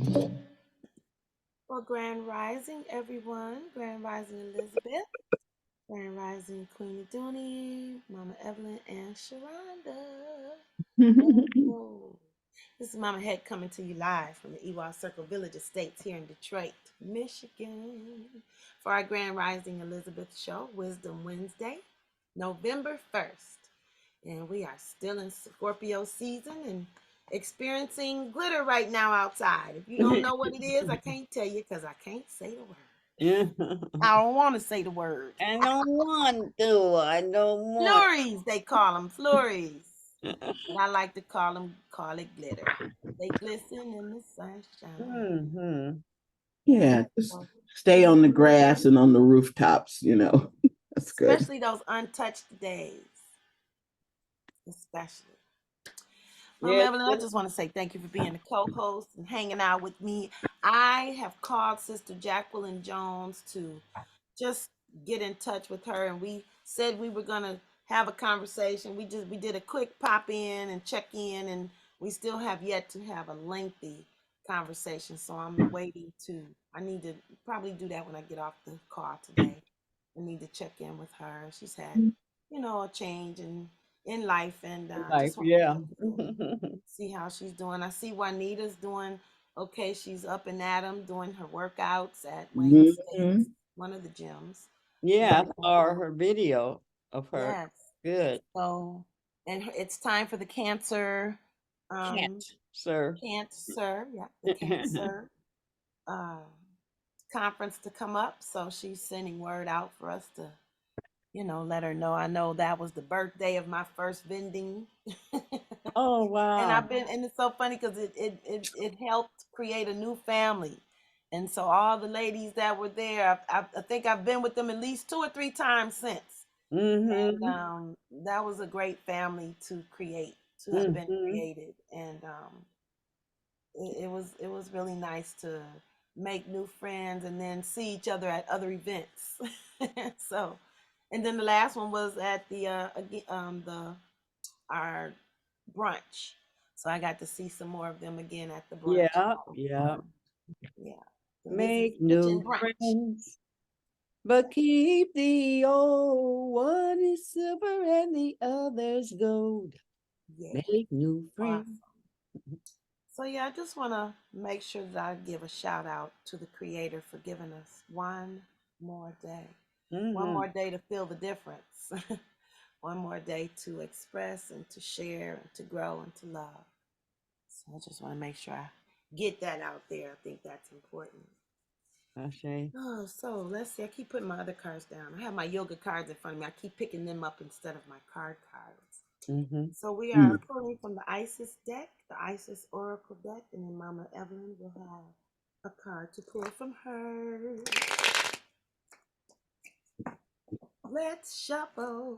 Well, Grand Rising, everyone. Grand Rising, Elizabeth. Grand Rising, Queen Dooney, Mama Evelyn, and Sharonda. Whoa. This is Mama Head coming to you live from the Ewald Circle Village Estates here in Detroit, Michigan, for our Grand Rising Elizabeth show, Wisdom Wednesday, November 1st. And we are still in Scorpio season and experiencing glitter right now outside. If you don't know what it is, I can't tell you because I can't say the word. Yeah. I don't want to say the word. I don't want to. I don't want. Flurries, they call them flurries. But I like to call it glitter. They glisten in the sunshine. Mm-hmm. Yeah, Yeah. just So, stay on the grass and on the rooftops, That's good. especially those untouched days. Especially. Yeah. Evelyn, I just want to say thank you for being the co-host and hanging out with me. I have called Sister Jacqueline Jones to just get in touch with her, and we said we were gonna have a conversation. We did a quick pop in and check in, and we still have yet to have a lengthy conversation. So I'm waiting to. I need to probably do that when I get off the call today. I need to check in with her. She's had, a change in life, and Life. just want to Yeah. check in, see how she's doing. I see Juanita's doing okay. She's up and at 'em doing her workouts at Wayne Hmm. Estates, one of the gyms. Yeah. And I saw her video of her. yes, Good. so it's time for the um, Can't, sir. yeah, the cancer uh, conference to come up. So she's sending word out for us to, let her know. I know that was the birthday of my first vending. Oh, And wow. and it's so funny because it helped create a new family. And so all the ladies that were there, I think I've been with them at least 2 or 3 times since. And Mm-hmm. that was a great family to create, to have been Mm-hmm. created. And it was really nice to make new friends and then see each other at other events. So, and then the last one was at the our brunch. So I got to see some more of them again at the brunch. Yeah. Yeah. Yeah, the Mrs. Make Kitchen new brunch. friends, but keep the old. One is silver and the other's gold. Yeah, Make new friends. awesome. So yeah, I just want to make sure that I give a shout out to the Creator for giving us one more day, one Mm-hmm. more day to feel the difference, one more day to express and to share and to grow and to love. So I just want to make sure I get that out there. I think that's important. Okay. Oh, so let's see. I keep putting my other cards down. I have my yoga cards in front of me. I keep picking them up instead of my card cards. Mm-hmm. So we are pulling from the Isis deck, the Isis Oracle deck, and then Mama Evelyn will have a card to pull from her. Let's shuffle.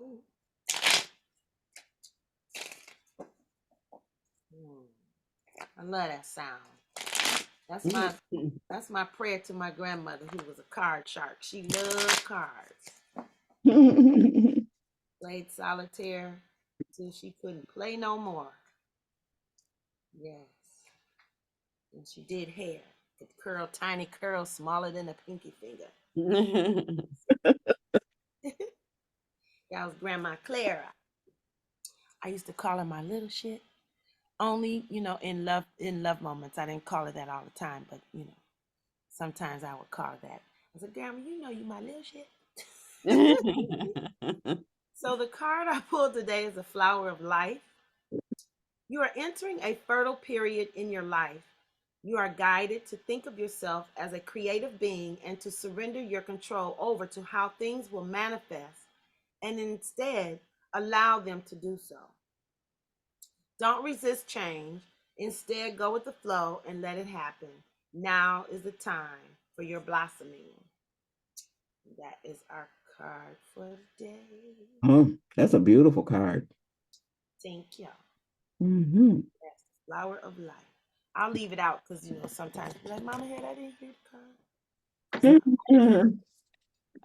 I love that sound. That's my that's my prayer to my grandmother, who was a card shark. She loved cards. Played solitaire till she couldn't play no more. Yes. And she did hair. With tiny curls smaller than a pinky finger. That was Grandma Clara. I used to call her my little shit. Only, in love moments. I didn't call her that all the time, but sometimes I would call her that. I said, Grandma, you my little shit. So the card I pulled today is a flower of life. You are entering a fertile period in your life. You are guided to think of yourself as a creative being and to surrender your control over to how things will manifest and instead allow them to do so. Don't resist change. Instead, go with the flow and let it happen. Now is the time for your blossoming. That is our card for today. Oh, that's a beautiful card. Thank you. Hmm. That's the flower of life. I'll leave it out because sometimes be like, Mama Head, I didn't hear the card. So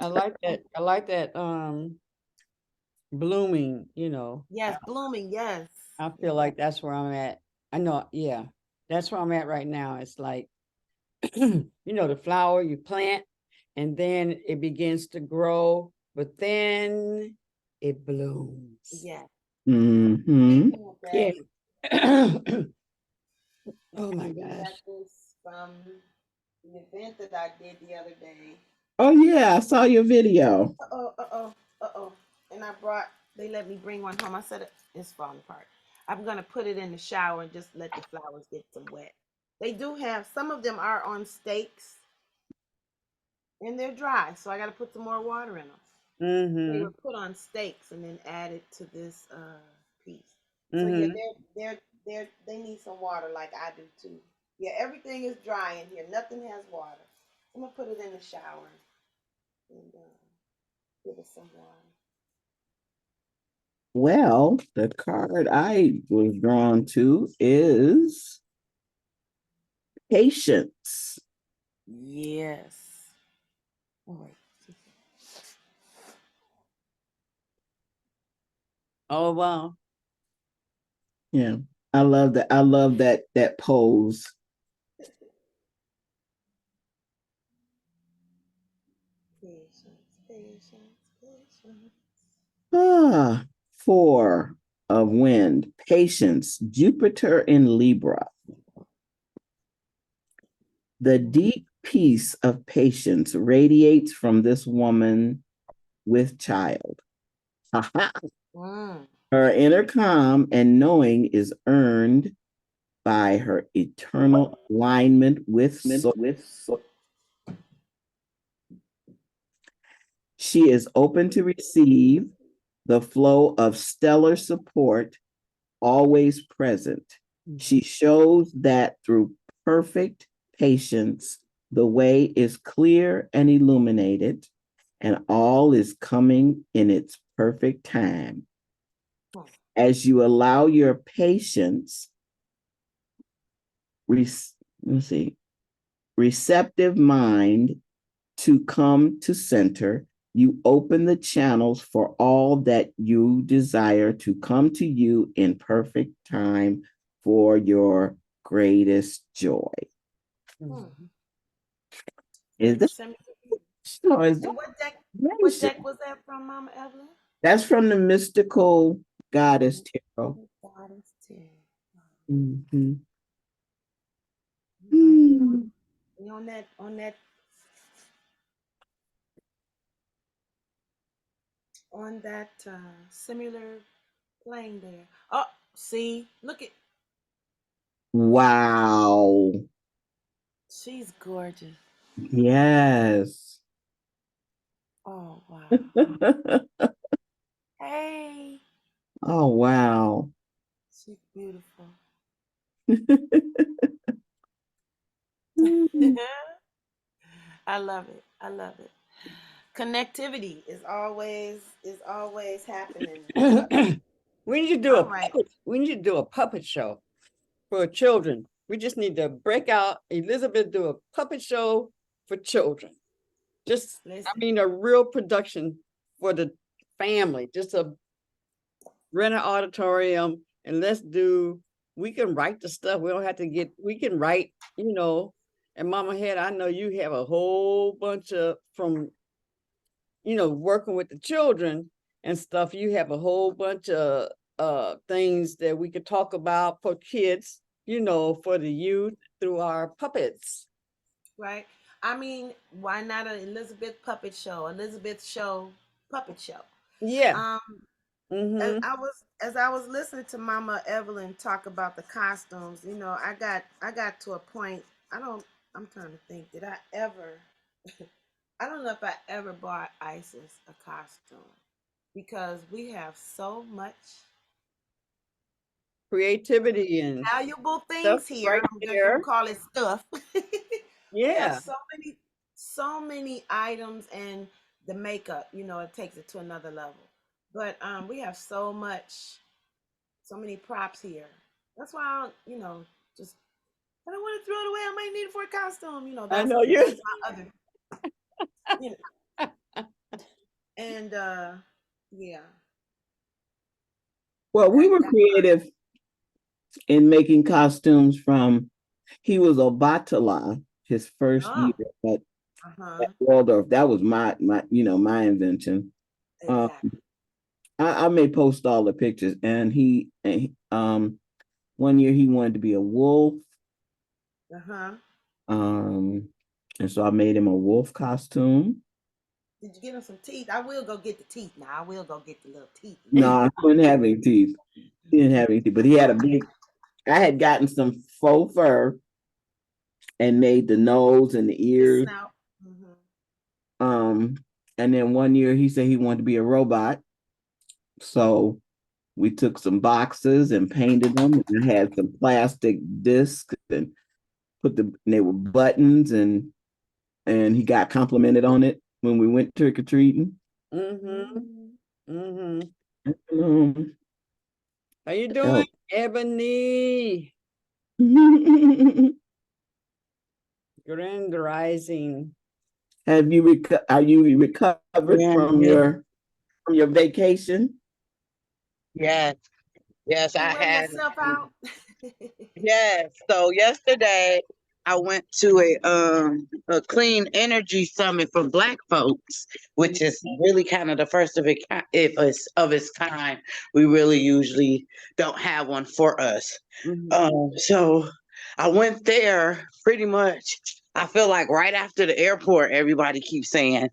I like that. I like that. Blooming. yes, blooming, yes. I Yes. feel like that's where I'm at. I know. Yeah, that's where I'm at right now. It's like the flower you plant, and then it begins to grow, but then it blooms. Yeah. Mm-hmm. Speaking of Yeah. that, Oh my I got gosh. this from the event that I did the other day. Oh yeah, I saw your video. Uh oh. And they let me bring one home. I said it's falling apart. I'm gonna put it in the shower and just let the flowers get some wet. They do have some of them are on stakes and they're dry, so I got to put some more water in them. They Mm-hmm. were put on stakes and then added to this piece. So yeah, Mm-hmm. they need some water like I do too. Yeah, everything is dry in here. Nothing has water. I'm gonna put it in the shower and give it some water. Well, the card I was drawn to is patience. Yes. Oh wait. Oh wow. Yeah. I love that. I love that pose. Patience, patience, patience. Ah, four of wind. Patience. Jupiter in Libra. The deep peace of patience radiates from this woman with child. Mm. Her inner calm and knowing is earned by her eternal alignment with soul. She is open to receive the flow of stellar support, always present. She shows that through perfect patience, the way is clear and illuminated, and all is coming in its perfect time. As you allow your patience, let's see, receptive mind to come to center, you open the channels for all that you desire to come to you in perfect time for your greatest joy. Hmm. Is Very that similar. so? Is And that what amazing? deck was that from, Mama Evelyn? That's from the mystical goddess tarot. God is ten. Mhm. Right. Mm. We on that similar plane there. Oh, see, look at Wow. she's gorgeous. Yes. Oh wow. Hey, Oh, wow. she's beautiful. Mm. I love it. I love it. Connectivity is always happening. We need to do a All right. puppet. We need to do a puppet show for children. We just need to break out. Elizabeth do a puppet show for children. Just, I Listen. mean, a real production for the family. Just a rent an auditorium and let's do. We can write the stuff. We don't have to get. We can write. And Mama Head, I know you have a whole bunch of from working with the children and stuff. You have a whole bunch of things that we could talk about for kids, for the youth through our puppets. Right. I mean, why not an Elizabeth puppet show? Elizabeth show puppet show. Yeah. Um, Mm-hmm. as I was listening to Mama Evelyn talk about the costumes, I got to a point. I'm trying to think. Did I ever? I don't know if I ever bought Isis a costume because we have so much Creativity and valuable stuff things here. right I'm just gonna there. call it stuff. We have Yeah. so many items, and the makeup. It takes it to another level. But we have so many props here. That's why just I don't want to throw it away. I might need it for a costume. I That's know you. that's my other. You know, and yeah, Well, we were that creative in making costumes from, he was Obatala. his first year Oh, at, uh-huh. Waldorf. That was my invention. Um, Exactly. I may post all the pictures, and one year he wanted to be a wolf. Uh-huh. Um, and so I made him a wolf costume. Did you get him some teeth? I will go get the teeth now. I will go get the little teeth. No, I couldn't have any teeth. He didn't have any teeth, but he had a big. I had gotten some faux fur and made the nose and the The ears. snout. Mm-hmm. Um, and then one year he said he wanted to be a robot. So we took some boxes and painted them. And I had some plastic discs and they were buttons, and he got complimented on it when we went trick or treating. Mm-hmm. Mm-hmm. Mm-hmm. Um, How you doing, oh. Ebony? Grand Rising. Are you recovered Yeah. from your vacation? Yes, yes, You I wear had. yourself out? Yes. So yesterday I went to a clean energy summit for Black folks, which is really kind of the first of of its kind. We really usually don't have one for us. Mm-hmm. So I went there pretty much. I feel like right after the airport, everybody keeps saying.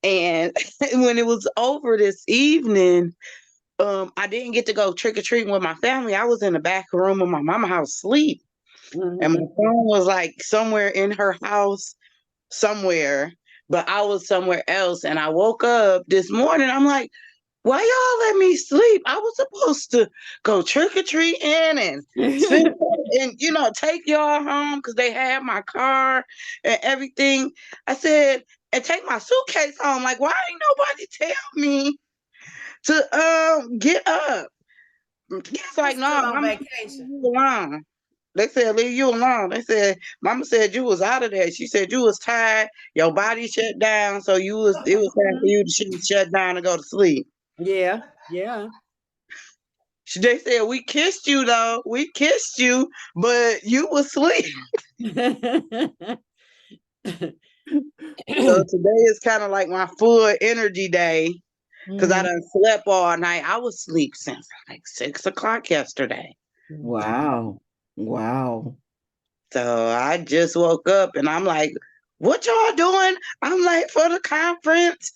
And when it was over this evening, I didn't get to go trick or treating with my family. I was in the back room of my mama house sleep, and my Mm-hmm. phone was like somewhere in her house, somewhere, but I was somewhere else. And I woke up this morning. I'm like, why y'all let me sleep? I was supposed to go trick or treating and spend and take y'all home because they had my car and everything. I said, and take my suitcase home. Like, why ain't nobody tell me to get up? It's I'm like, no, still on mama, vacation. leave you alone. They said, leave you alone. They said, mama said you was out of there. She said you was tired, your body shut down, so it was time for you to shut down and go to sleep. Yeah, yeah. They said, we kissed you though. We kissed you, but you was asleep. So today is kind of like my full energy day because I Mhm. done slept all night. I was asleep since like 6 o'clock yesterday. Wow. Wow. So I just woke up and I'm like, what y'all doing? I'm like, for the conference.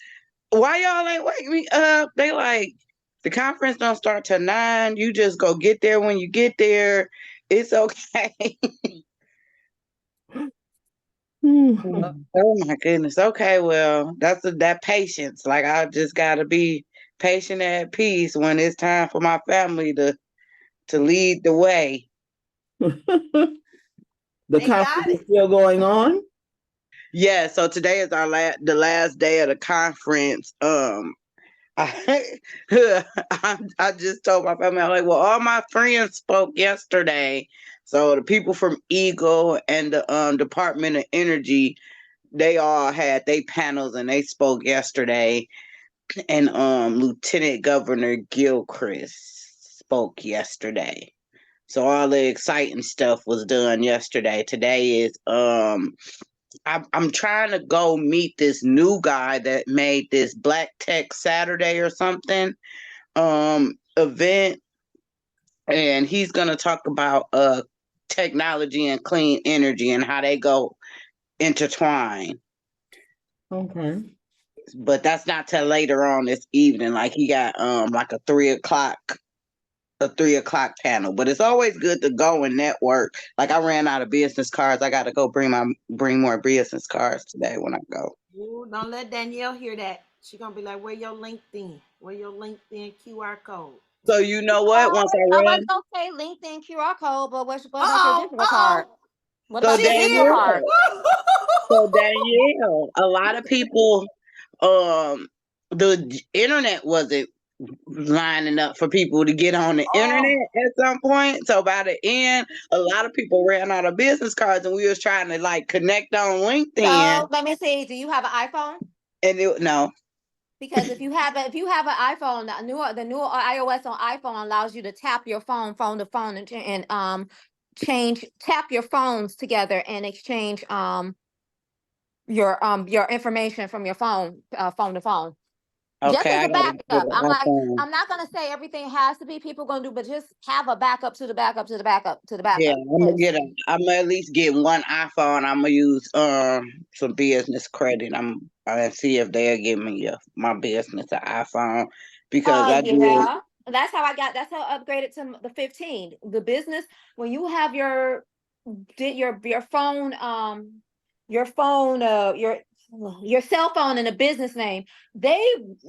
Why y'all ain't wake me up? They like, the conference don't start till 9. You just go get there when you get there. It's okay. Hmm. Oh my goodness. Okay, well, that patience. Like I just gotta be patient at peace when it's time for my family to lead the way. The They conference got is it. still going on? Yeah, so today is the last day of the conference. I, I just told my family, I'm like, well, all my friends spoke yesterday. So the people from Eagle and the Department of Energy, they all had their panels and they spoke yesterday. And Lieutenant Governor Gilchrist spoke yesterday. So all the exciting stuff was done yesterday. Today is I'm trying to go meet this new guy that made this Black Tech Saturday or something event, and he's gonna talk about technology and clean energy and how they go intertwine. Okay. But that's not till later on this evening. Like he got like a 3 o'clock panel. But it's always good to go and network. Like I ran out of business cards. I got to go bring more business cards today when I go. Ooh, don't let Danielle hear that. She gonna be like, "Where your LinkedIn? Where your LinkedIn QR code?" So you know what? Oh, Once I I was run, gonna say LinkedIn QR code, but what Uh about your oh. Uh digital card? oh. What so about She your digital here. card? Danielle, so Danielle, a lot of people, um, the internet wasn't lining up for people to get on the Oh. internet at some point. So by the end, a lot of people ran out of business cards, and we was trying to like connect on LinkedIn, So let me see. Do you have an iPhone? and no. Because if you have an iPhone, the new iOS on iPhone allows you to tap your phone to phone and tap your phones together and exchange your information from your phone, phone to phone, just Okay, as I a gotta get backup. an I'm like, iPhone. I'm not gonna say everything has to be people gonna do, but just have a backup to the backup to the backup to the Yeah, backup. I'm gonna 'Cause get a. I'm gonna at least get one iPhone. I'm gonna use some business credit. I'm gonna see if they'll give me my business an iPhone because I did. yeah, that's how I got. That's how I upgraded to the 15. The business, when you have your phone, your phone, your cell phone in a business name, they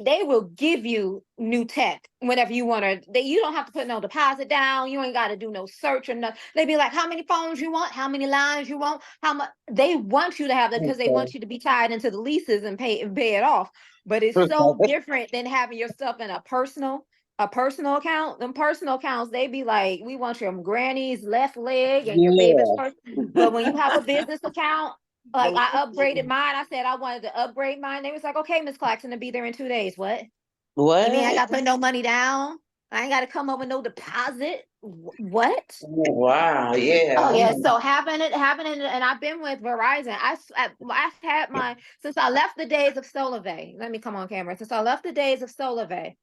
they will give you new tech whenever you want to. You don't have to put no deposit down. You ain't got to do no search or nothing. They be like, how many phones you want, how many lines you want, how much they want you to have it because they want you to be tied into the leases and pay it off. But it's so Okay. different than having your stuff in a personal account. Them personal accounts, they be like, we want your granny's left leg and your baby's Yeah. first. But when you have a business account, The like I last upgraded mine. I said I wanted to upgrade mine. They was like, okay, Miss Claxton, to be there in 2 days. What? You mean I What? got to put no money down? I ain't got to come up with no deposit. What? Wow. Oh Yeah. yeah, so having it, and I've been with Verizon. I had my since I left the days of SolarVay. Let me come on camera. Since I left the days of SolarVay,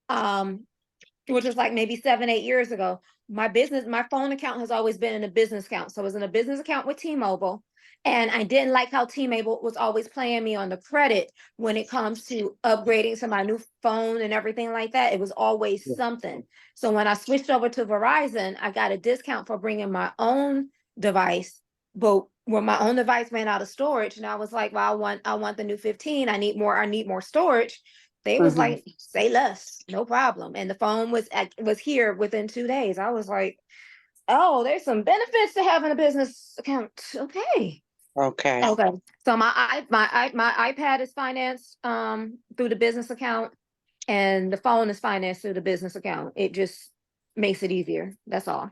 um, which was like maybe 7, 8 years ago. My phone account has always been in a business account. So I was in a business account with T-Mobile. And I didn't like how T-Mobile was always playing me on the credit when it comes to upgrading to my new phone and everything like that. It was always something. So when I switched over to Verizon, I got a discount for bringing my own device. But when my own device ran out of storage, and I was like, well, I want the new 15. I need more storage. They was Mhm. like, say less, no problem. And the phone was here within 2 days. I was like, oh, there's some benefits to having a business account. Okay. Okay. Okay. So my iPad is financed through the business account, and the phone is financed through the business account. It just makes it easier. That's all.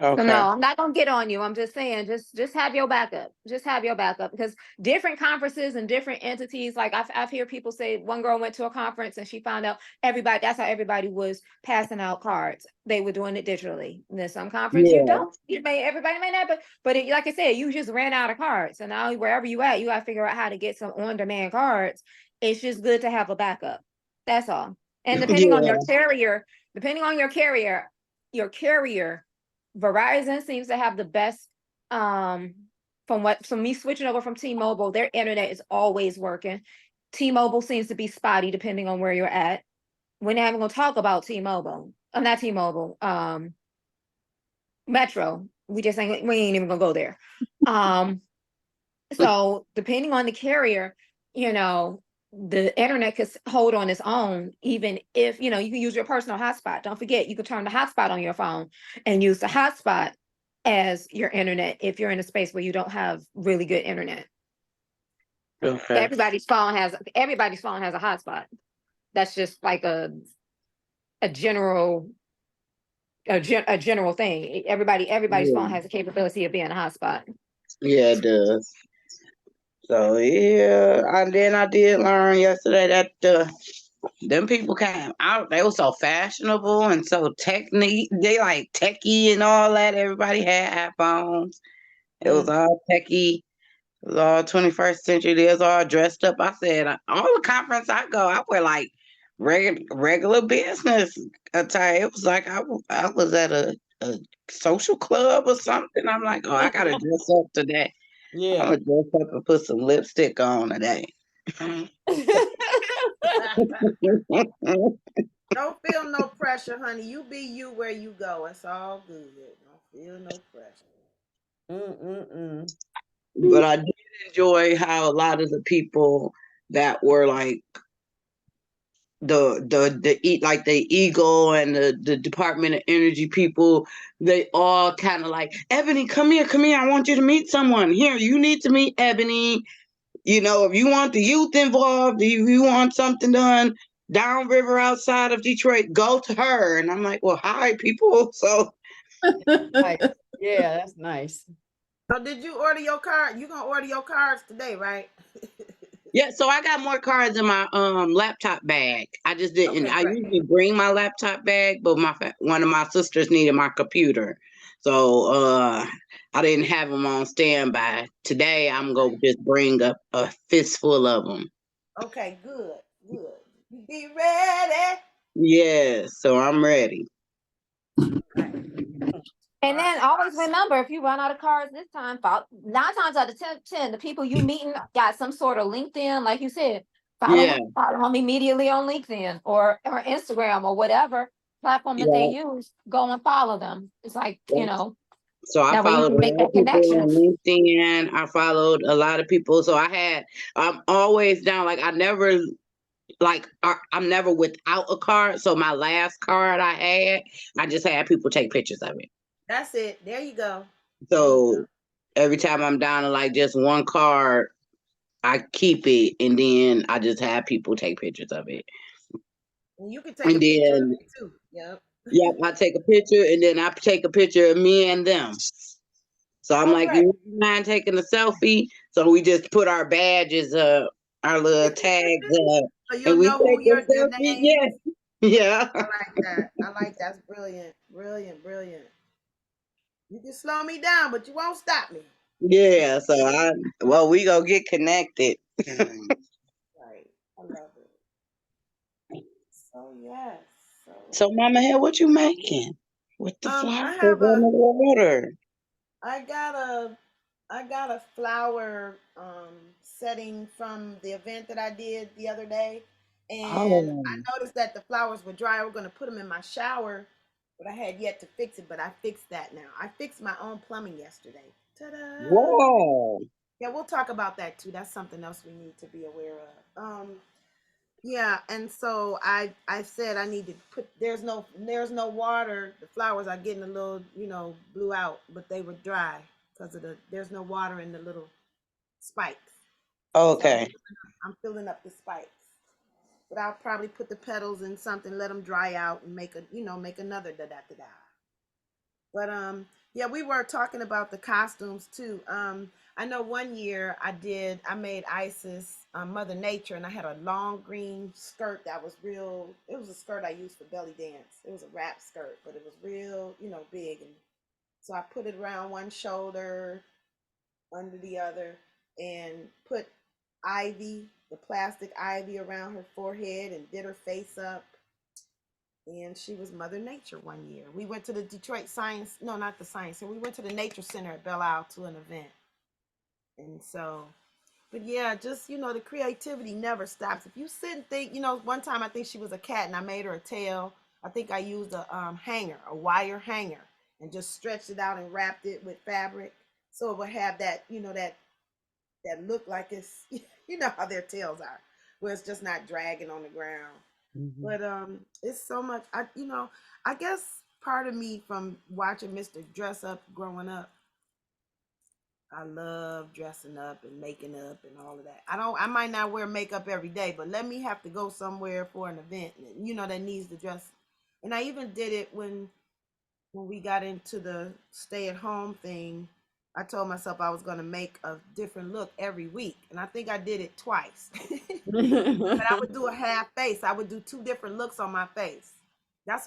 So no, Okay. I'm not gonna get on you. I'm just saying, just have your backup. Just have your backup because different conferences and different entities. Like I've heard people say one girl went to a conference and she found out everybody. That's how everybody was passing out cards. They were doing it digitally. And then some conference you Yeah. don't. Everybody may not, but like I said, you just ran out of cards. So now wherever you at, you got to figure out how to get some on demand cards. It's just good to have a backup. That's all. And Yeah. depending on your carrier Verizon seems to have the best from me switching over from T-Mobile, their internet is always working. T-Mobile seems to be spotty depending on where you're at. We're not even gonna talk about T-Mobile. Not T-Mobile. Metro. We ain't even gonna go there. Um, so depending on the carrier, you know, the internet could hold on its own, even if you can use your personal hotspot. Don't forget, you can turn the hotspot on your phone and use the hotspot as your internet if you're in a space where you don't have really good internet. Okay. Everybody's phone has a hotspot. That's just like a general a general thing. Everybody's phone Yeah. has a capability of being a hotspot. Yeah, it does. So yeah, and then I did learn yesterday that them people came out. They were so fashionable and so technique. They like techie and all that. Everybody had iPhones. It was Mm. all techie. It was all 21st century. They was all dressed up. I said, all the conference I go, I wear like regular business attire. It was like I was at a social club or something. I'm like, oh, I gotta dress up today. I'm Yeah. gonna dress up and put some lipstick on today. Don't feel no pressure, honey. You be you where you go. It's all good. Don't feel no pressure. Mm-mm-mm. But I did enjoy how a lot of the people that were like like the Eagle and the Department of Energy people, they all kind of like, Ebony, come here, I want you to meet someone. Here, you need to meet Ebony. If you want the youth involved, if you want something done downriver outside of Detroit, go to her. And I'm like, well, hi, people. So Nice. Yeah, that's nice. So did you order your card? You gonna order your cards today, right? yeah, so I got more cards in my laptop bag. I just didn't. Okay, I great. usually bring my laptop bag, but one of my sisters needed my computer, So I didn't have them on standby. Today I'm gonna just bring up a fistful of them. Okay, good, good. You be ready. Yes, so I'm ready. Right. All And right. then always remember, if you run out of cards this time, 9 times out of 10, the people you meeting got some sort of LinkedIn, like you said, Yeah, follow them immediately on LinkedIn or Instagram or whatever platform that they yeah. use. Go and follow them. It's like, So I that way you followed a can make lot that of people connection. on LinkedIn. I followed a lot of people. So I'm always down. Like I'm never without a card. So my last card I had, I just had people take pictures of it. That's it. There you go. There you go. So every time I'm down to like just one card, I keep it and then I just have people take pictures of it. And you can take a And picture of then it too. Yep. yep, I take a picture and then I take a picture of me and them. So I'm Oh, like, great. you mind taking a selfie? So we just put our badges up, our little tags up, So and you'll we know who take a their selfie. Yeah. names. Yeah. I like that. I like that's brilliant. Brilliant. Brilliant. You can slow me down, but you won't stop me. Yeah. Well, we gonna get connected. Right. I love it. So yes. So So Mama Hill, what you making with the flowers I have on a the water? I got a I got a flower setting from the event that I did the other day, and Oh, I noticed that the flowers were dry. I was going to put them in my shower, but I had yet to fix it. But I fixed that now. I fixed my own plumbing yesterday. Ta-da! wow. Yeah, we'll talk about that too. That's something else we need to be aware of. Yeah, and so I said I need to put there's no water. The flowers are getting a little blew out, but they were dry because of there's no water in the little spikes. So Okay. I'm filling up the spikes, but I'll probably put the petals in something, let them dry out, and make another da da da da. But yeah, we were talking about the costumes too. I know one year I made Isis Mother Nature, and I had a long green skirt that was real. It was a skirt I used for belly dance. It was a wrap skirt, but it was real, big. And so I put it around one shoulder, under the other, and put the plastic ivy around her forehead, and did her face up, and she was Mother Nature one year. We went to the Detroit Science, no, not the Science Center. We went to the Nature Center at Belle Isle to an event. And so, but yeah, just, the creativity never stops. If you sit and think, one time I think she was a cat and I made her a tail. I think I used a wire hanger, and just stretched it out and wrapped it with fabric. So it would have that, that look like it's, how their tails are, where it's just not dragging on the ground. Mhm. But it's so much. I guess part of me from watching Mr. Dress Up growing up, I love dressing up and making up and all of that. I might not wear makeup every day, but let me have to go somewhere for an event, that needs to dress. And I even did it when we got into the stay at home thing. I told myself I was going to make a different look every week, and I think I did it twice. But I would do a half face. I would do two different looks on my face. That's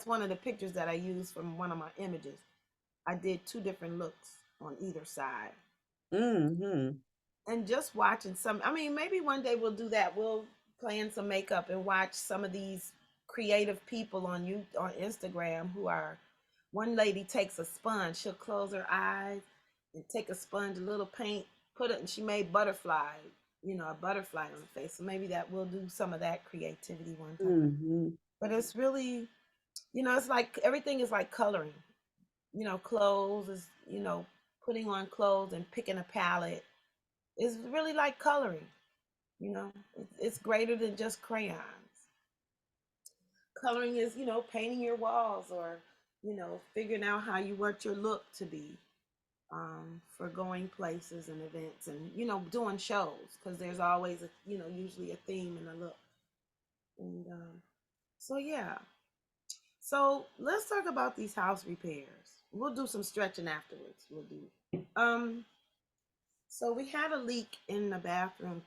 one of the pictures that I used from one of my images. I did two different looks on either side. Mhm. And just watching maybe one day we'll do that. We'll plan some makeup and watch some of these creative people on Instagram who are one lady takes a sponge, she'll close her eyes and take a sponge, a little paint, put it, and she made butterfly, a butterfly on the face. So maybe that we'll do some of that creativity one time. Mhm. But it's really, it's like everything is like coloring. Clothes is, putting on clothes and picking a palette is really like coloring. It's greater than just crayons. Coloring is, painting your walls, or, figuring out how you want your look to be, for going places and events, and, doing shows, because there's always usually a theme and a look. And so, yeah. So let's talk about these house repairs. We'll do some stretching afterwards. We'll do. So we had a leak in the bathtub,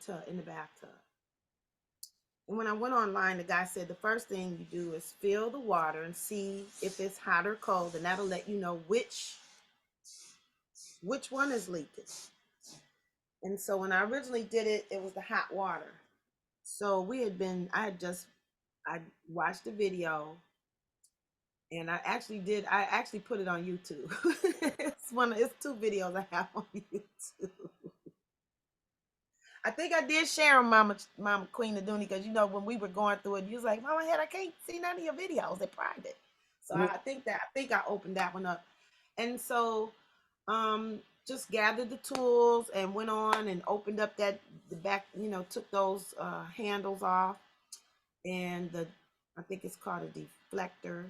And when I went online, the guy said the first thing you do is fill the water and see if it's hot or cold, and that'll let you know which one is leaking. And so when I originally did it, it was the hot water. So I watched the video, and I actually put it on YouTube. It's two videos I have on YouTube. I think I did share them, Mama Queen of Dooney, because when we were going through it, you was like, Mama Head, I can't see none of your videos. They're private. So Mhm. I think I opened that one up. And so just gathered the tools and went on and opened up the back, took those handles off, and I think it's called a diverter,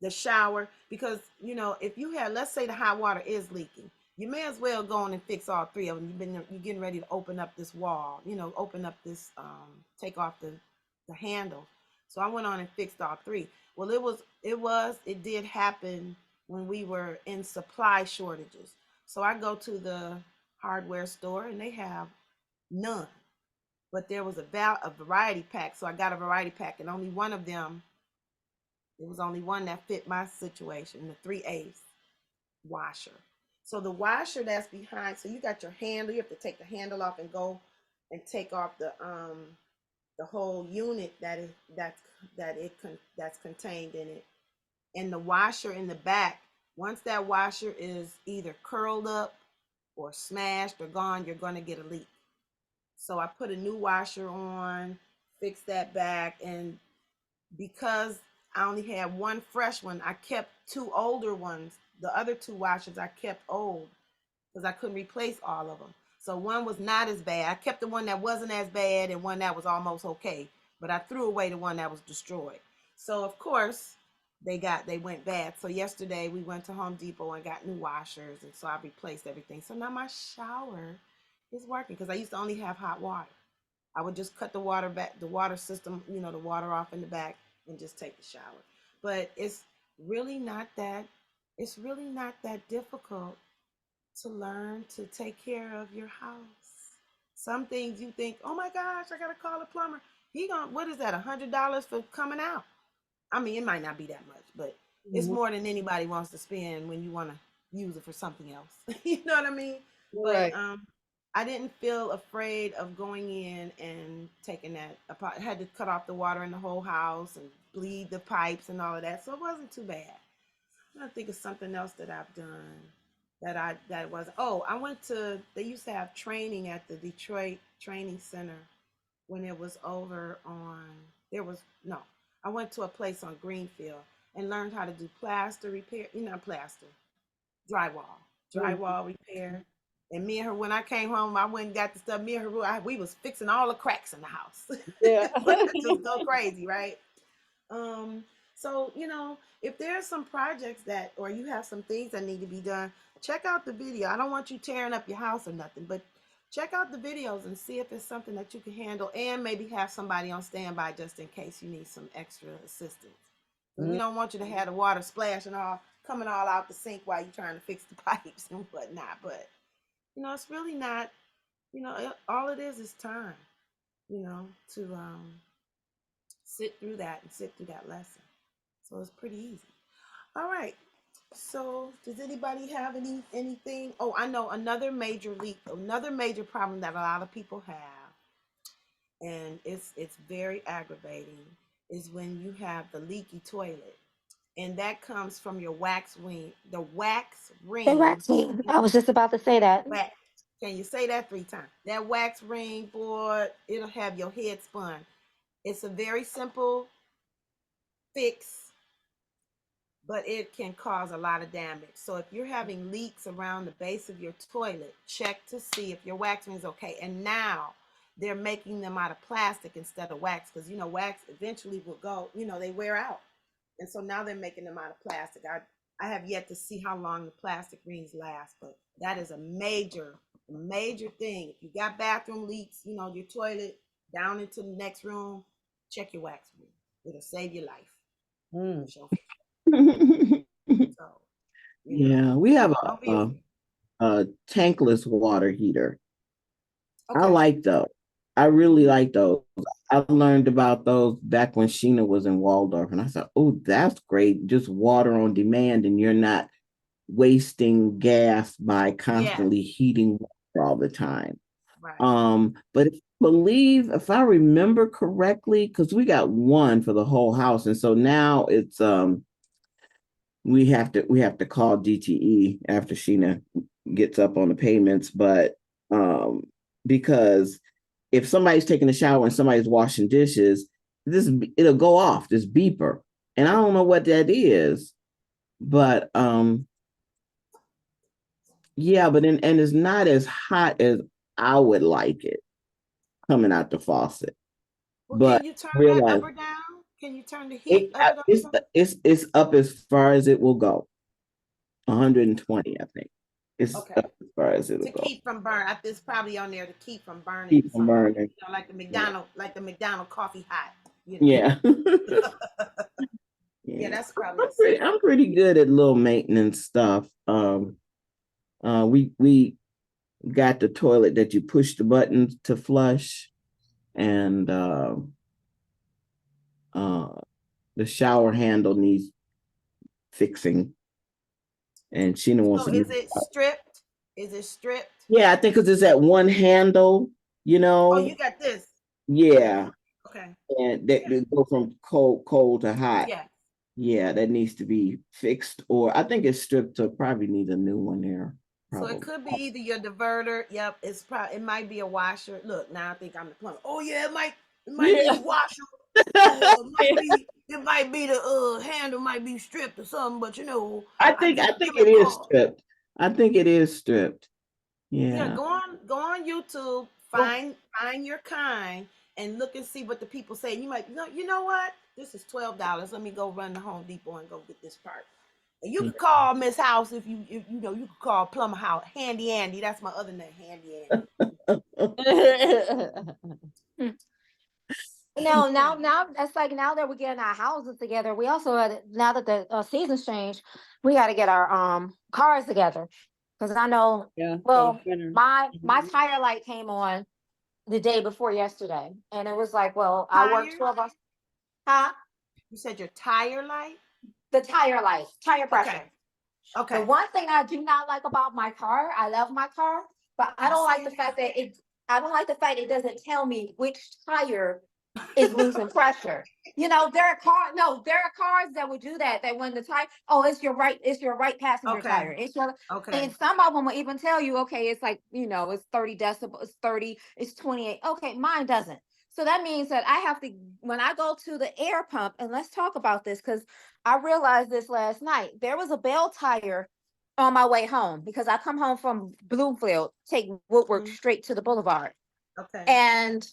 the shower, because if you had, let's say the hot water is leaking, you may as well go on and fix all three of them. You're getting ready to open up this wall, open up this take off the handle. So I went on and fixed all three. Well, it did happen when we were in supply shortages. So I go to the hardware store and they have none, but there was a variety pack. So I got a variety pack, and only one of them, there was only one that fit my situation, the 3/8 washer. So the washer that's behind, so you got your handle, you have to take the handle off and go and take off the whole unit that's contained in it. And the washer in the back, once that washer is either curled up or smashed or gone, you're going to get a leak. So I put a new washer on, fixed that back, and because I only had one fresh one, I kept two older ones. The other two washers I kept old because I couldn't replace all of them. So one was not as bad. I kept the one that wasn't as bad and one that was almost okay, but I threw away the one that was destroyed. So of course they went bad. So yesterday we went to Home Depot and got new washers, and so I replaced everything. So now my shower is working because I used to only have hot water. I would just cut the water back, the water system, the water off in the back, and just take the shower. But really not that it's really not that difficult to learn to take care of your house. Some things you think, oh my gosh, I gotta call a plumber. What is that, $100 for coming out? I mean, it might not be that much, but it's Mhm. more than anybody wants to spend when you want to use it for something else. You know what I mean? But Right. I didn't feel afraid of going in and taking that apart. I had to cut off the water in the whole house and bleed the pipes and all of that, so it wasn't too bad. I think of something else that I've done that was. Oh, I went to. They used to have training at the Detroit Training Center when it was over on. There was no. I went to a place on Greenfield and learned how to do plaster repair. Plaster, drywall, Mhm. drywall repair. And me and her, when I came home, I went and got the stuff. Me and her, we was fixing all the cracks in the house. Yeah. Just go crazy, right? Um, so if there's some projects or you have some things that need to be done, check out the video. I don't want you tearing up your house or nothing, but check out the videos and see if it's something that you can handle, and maybe have somebody on standby just in case you need some extra assistance. Because we Mhm. don't want you to have the water splashing all coming all out the sink while you're trying to fix the pipes and whatnot. But it's really not. All it is time. To sit through that lesson. So it's pretty easy. All right. So does anybody have anything? Oh, I know another major leak, another major problem that a lot of people have, and it's very aggravating, is when you have the leaky toilet. And that comes from your wax ring. The wax They ring. wax me. I was just about to say that. Wax. Can you say that 3 times? That wax ring, boy, it'll have your head spun. It's a very simple fix, but it can cause a lot of damage. So if you're having leaks around the base of your toilet, check to see if your wax ring is okay. And now they're making them out of plastic instead of wax, because wax eventually will go, they wear out. And so now they're making them out of plastic. I have yet to see how long the plastic rings last, but that is a major thing. If you got bathroom leaks, your toilet down into the next room, check your wax ring. It'll save your life. Mm. So, Yeah, we have don't be a, afraid. a tankless water heater. I Okay. like those. I really like those. I learned about those back when Sheena was in Waldorf, and I said, "Oh, that's great! Just water on demand, and you're not wasting gas by Yes, constantly heating water all the time." right. But if I remember correctly, because we got one for the whole house, and so now it's we have to call DTE after Sheena gets up on the payments, but because if somebody's taking a shower and somebody's washing dishes, it'll go off this beeper, and I don't know what that is, but yeah, but and it's not as hot as I would like it coming out the faucet. Well, But can you turn that realize up or down? Can you turn the heat of it up or it's down? it's up as far as it will go. 120, I think. It's Okay. up as far as it'll To go. keep from burn. It's probably on there to keep from burning or Keep from something like that. burning. Yeah. Like the McDonald coffee hot. Yeah. Yeah, Yeah. that's probably the secret. I'm pretty good at little maintenance stuff. We got the toilet that you push the button to flush, and uh the shower handle needs fixing, and Sheena wants So to be. is it stripped? Is it stripped? Yeah, I think because it's that one handle, you Oh, know. you got this. Yeah, Okay. and that Yeah. they go from cold to hot. Yeah. Yeah, that needs to be fixed, or I think it's stripped, so probably need a new one there. So it Probably. could be either your diverter. Yep, it might be a washer. Look, now I think I'm the plumber. Oh yeah, it might be Yeah. the washer. It might be the handle might be stripped or something, but I give think me a it is call. stripped. I think it is stripped. Yeah, Yeah. go on YouTube, Oh, find your kind and look and see what the people say. You might you know what? This is $12. Let me go run to Home Depot and go get this part. And you yeah. could call Miss House if you could call Plumber House. Handy Andy, that's my other name, Handy No, Andy. now that's like now that we're getting our houses together, we also now that the seasons change, we got to get our cars together because I know. Yeah, for the Well, winter. my Mhm. tire light came on the day before yesterday, and it was like, well, I worked Tire? 12 hours. Huh? You said your tire light? The tire light, tire Okay. pressure. The Okay. one thing I do not like about my car, I love my car, but I You don't like say the that. fact that I don't like the fact it doesn't tell me which tire is losing pressure. There are cars that would do that. That when the tire, oh, it's your right passenger Okay. tire. And Okay. some of them will even tell you, okay, it's like, it's 30 decibels, it's 30, it's 28. Okay, mine doesn't. So that means that I have to, when I go to the air pump, and let's talk about this because I realized this last night. There was a bell tire on my way home because I come home from Bloomfield, take Woodward Mhm. straight to the boulevard. Okay. And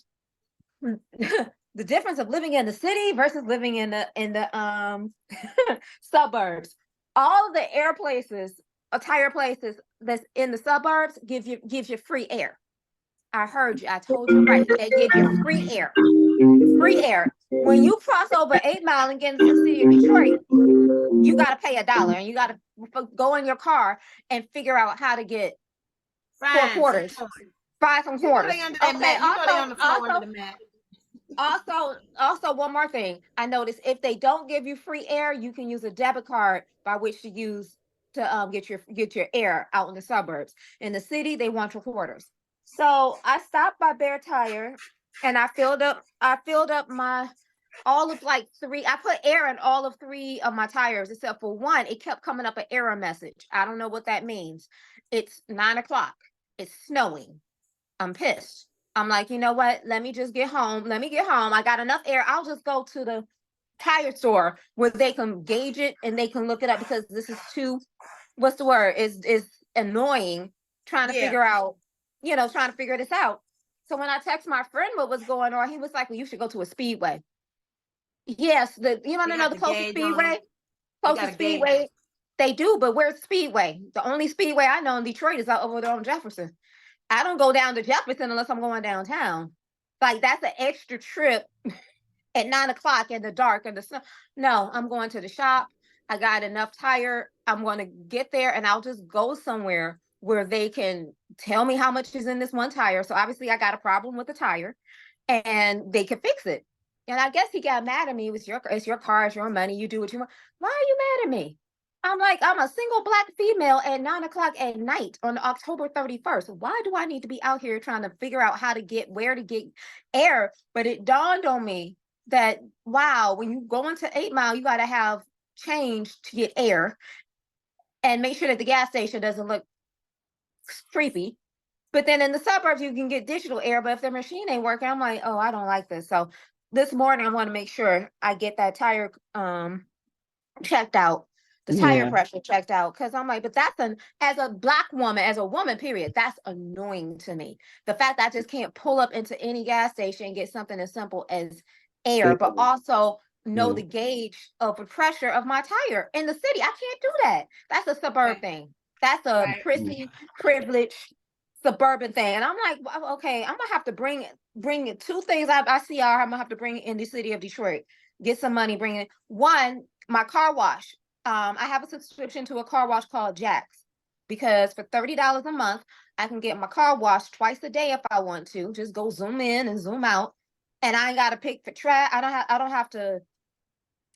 the difference of living in the city versus living in the suburbs. All of the air places, tire places that's in the suburbs gives you free air. I heard you. I told you right. They give you free air. Free air. When you cross over 8 Mile and get into the city of Detroit, you got to pay $1 and you got to go in your car and figure out how to get four Find some quarters, coin. buy some You know they quarters. under that Okay. mat. You know they on the floor under the mat. Also, one more thing. I noticed if they don't give you free air, you can use a debit card by which to use to get your air out in the suburbs. In the city, they want your quarters. So I stopped by Bear Tire and I filled up my all of like three. I put air in all of three of my tires except for one. It kept coming up an error message. I don't know what that means. It's 9 o'clock. It's snowing. I'm pissed. I'm like, you know what? Let me just get home. Let me get home. I got enough air. I'll just go to the tire store where they can gauge it and they can look it up because this is too, what's the word? Is annoying trying to Yeah. figure out, trying to figure this out. So when I text my friend what was going on, he was like, well, you should go to a speedway. Yes, you want They to know got the the closest gauge on them. speedway? They got a Closest gauge on speedway. They do, but where's Speedway? The only speedway I know in Detroit is out over there on Jefferson. I don't go down to Jefferson unless I'm going downtown. Like that's an extra trip at 9 o'clock in the dark and the snow. No, I'm going to the shop. I got enough tire. I'm going to get there and I'll just go somewhere where they can tell me how much is in this one tire. So obviously I got a problem with the tire, and they could fix it. And I guess he got mad at me. It's your car, it's your money. You do what you want. Why are you mad at me? I'm like, I'm a single Black female at 9 o'clock at night on October 31st. Why do I need to be out here trying to figure out how to get where to get air? But it dawned on me that, wow, when you go into 8 Mile, you got to have change to get air, and make sure that the gas station doesn't look creepy. But then in the suburbs, you can get digital air. But if the machine ain't working, I'm like, oh, I don't like this. So this morning, I want to make sure I get that tire checked out, the tire Yeah. pressure checked out. Because I'm like, but that's as a Black woman, as a woman, period, that's annoying to me. The fact that I just can't pull up into any gas station and get something as simple as air, but also know the gauge of the pressure of my tire in the city. I can't do that. That's a suburb thing. That's a Right. prissy, privileged suburban thing. And I'm like, well, okay, I'm gonna have to bring two things I see are I'm gonna have to bring in the city of Detroit. Get some money, bring it. One, my car wash. I have a subscription to a car wash called Jack's, because for $30 a month, I can get my car washed twice a day if I want to. Just go zoom in and zoom out, and I ain't got to pick for trash. I don't have to,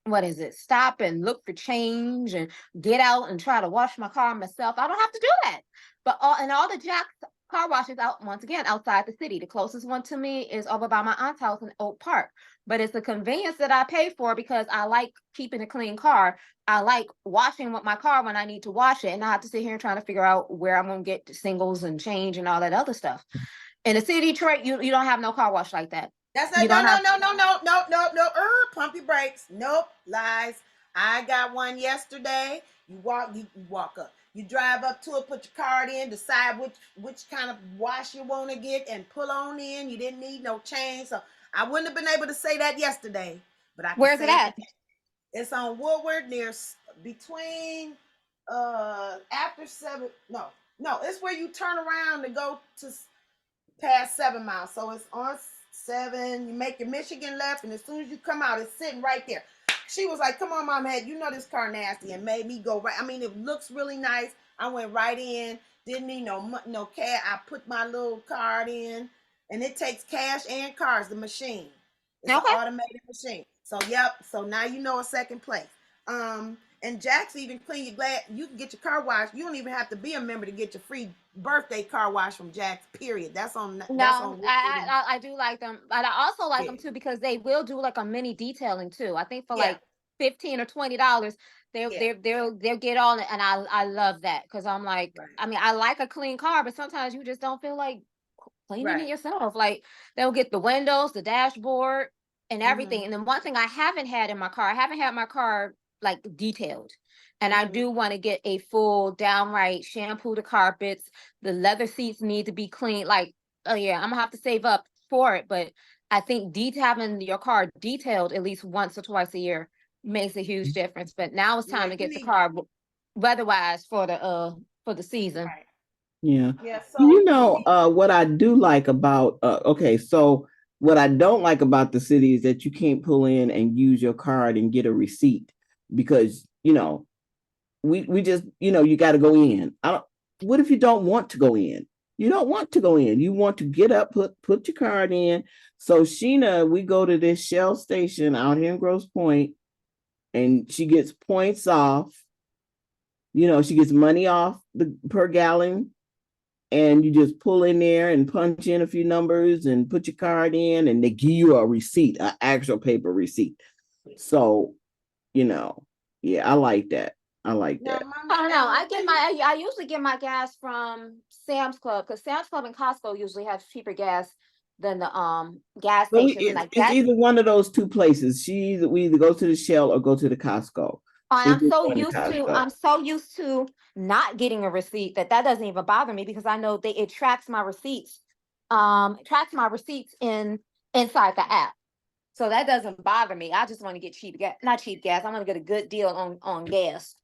what is it, stop and look for change and get out and try to wash my car myself. I don't have to do that. But all the Jack's car washes out, once again, outside the city. The closest one to me is over by my aunt's house in Oak Park. But it's a convenience that I pay for because I like keeping a clean car. I like washing with my car when I need to wash it, and I have to sit here and trying to figure out where I'm gonna get singles and change and all that other stuff. In the city of Detroit, you don't have no car wash like that. That's You not, don't have no. Pump your brakes. Nope, lies. I got one yesterday. You walk up. You drive up to it, put your card in, decide which kind of wash you want to get, and pull on in. You didn't need no change, so I wouldn't have been able to say that yesterday, but I can Where's it say it. at? It's on Woodward near between after 7. No, it's where you turn around to go to past 7 Mile. So it's on 7. You make your Michigan left, and as soon as you come out, it's sitting right there. She was like, "Come on, Mom, head, you know this car nasty," and made me go right. I mean, it looks really nice. I went right in. Didn't need no cash. I put my little card in, and it takes cash and cards. The machine. It's an Okay. automated machine. So yep. So now you know a second place. And Jack's even clean your glass. You can get your car washed. You don't even have to be a member to get your free birthday car wash from Jack's. Period. That's on. That's No, on. I do like them, but I also like Yeah. them too because they will do like a mini detailing too. I think for Yeah. like $15 or $20, Yeah. they'll get on it, and I love that because I'm like, Right. I mean, I like a clean car, but sometimes you just don't feel like cleaning it Right. yourself. Like they'll get the windows, the dashboard, and everything. Mm-hmm. And then one thing I haven't had in my car, I haven't had my car like detailed. And I Mm-hmm. do want to get a full downright shampoo the carpets. The leather seats need to be clean. Like, oh yeah, I'm gonna have to save up for it. But I think having your car detailed at least once or twice a year makes a huge difference. But now it's Yeah. time to You get the need. car weather-wise for the season. Right. Yeah. Yeah. You So you know, need. what I do like about okay, so what I don't like about the city is that you can't pull in and use your card and get a receipt because, we just, you got to go in. I don't What if you don't want to go in? You don't want to go in. You want to get up, put your card in. So Sheena, we go to this Shell station out here in Grosse Pointe, and she gets points off. She gets money off the per gallon, and you just pull in there and punch in a few numbers and put your card in, and they give you a receipt, an actual paper receipt. So, yeah, I like that. I like Now, that. Mama I don't know. Evelyn, I usually get my gas from Sam's Club because Sam's Club and Costco usually have cheaper gas than the gas So stations, and like it's that. either one of those two places. We either go to the Shell or go to the Costco. And She's just going to Costco. I'm so used to not getting a receipt that doesn't even bother me because I know it tracks my receipts. It tracks my receipts inside the app. So that doesn't bother me. I just want to get cheap gas, not cheap gas. I want to get a good deal on gas.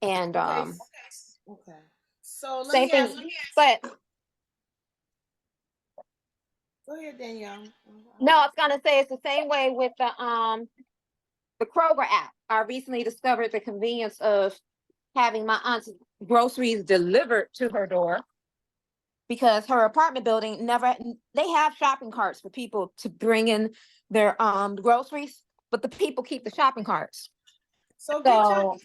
And okay. Okay. So let same me thing. ask you. But Go ahead, Danielle. no, I was gonna say it's the same way with the Kroger app. I recently discovered the convenience of having my aunt's groceries delivered to her door. because her apartment building never, they have shopping carts for people to bring in their groceries, but the people keep the shopping carts. So get your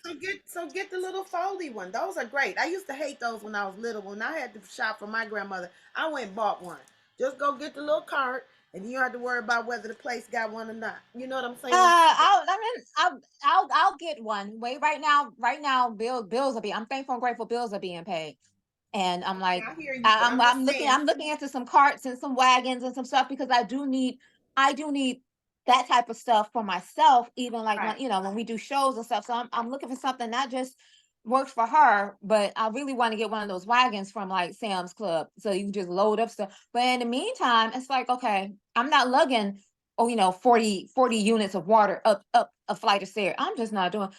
So get the little foldy one. Those are great. I used to hate those when I was little. When I had to shop for my grandmother, I went and bought one. Just go get the little cart, and you don't have to worry about whether the place got one or not. You know what I'm saying? I'll get one. Wait, right now, bills are being. I'm thankful and grateful bills are being paid, and I'm Okay, like, I hear you, but I'm just saying. I'm looking into some carts and some wagons and some stuff because I do need that type of stuff for myself. Even like Right. when when we do shows and stuff, so I'm looking for something not just works for her, but I really want to get one of those wagons from like Sam's Club, so you can just load up stuff. But in the meantime, it's like, okay, I'm not lugging 40 units of water up a flight of stairs. I'm just not doing.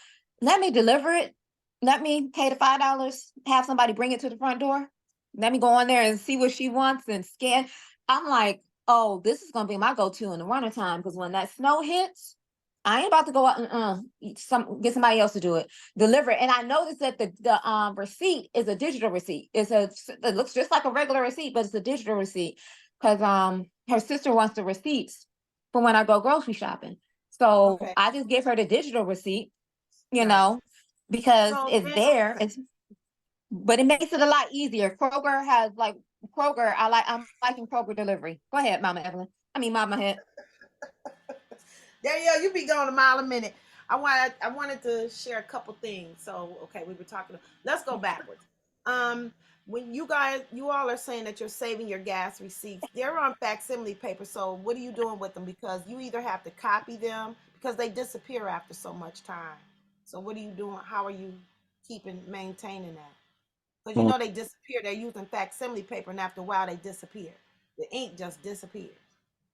Let me deliver it. Let me pay the $5, have somebody bring it to the front door. Let me go on there and see what she wants and scan. I'm like, oh, this is gonna be my go-to in the wintertime, because when that snow hits, I ain't about to go out and get somebody else to do it, deliver it. And I noticed that the receipt is a digital receipt. It looks just like a regular receipt, but it's a digital receipt, because her sister wants the receipts for when I go grocery shopping. So Okay. I just give her the digital receipt, you Got it. know, because So it's then, there. But it makes it a lot easier. Kroger has like Kroger. I'm liking Kroger delivery. Go ahead, Mama Evelyn. I mean, Mama Head. Danielle, you be going a mile a minute. I wanted to share a couple things. So okay, we were talking. Let's go backwards. Um, when you all are saying that you're saving your gas receipts, they're on facsimile paper. So what are you doing with them? Because you either have to copy them because they disappear after so much time. So what are you doing? How are you maintaining that? Because you Oh, know they disappear. They're using facsimile paper, and after a while they disappear. The ink just disappears.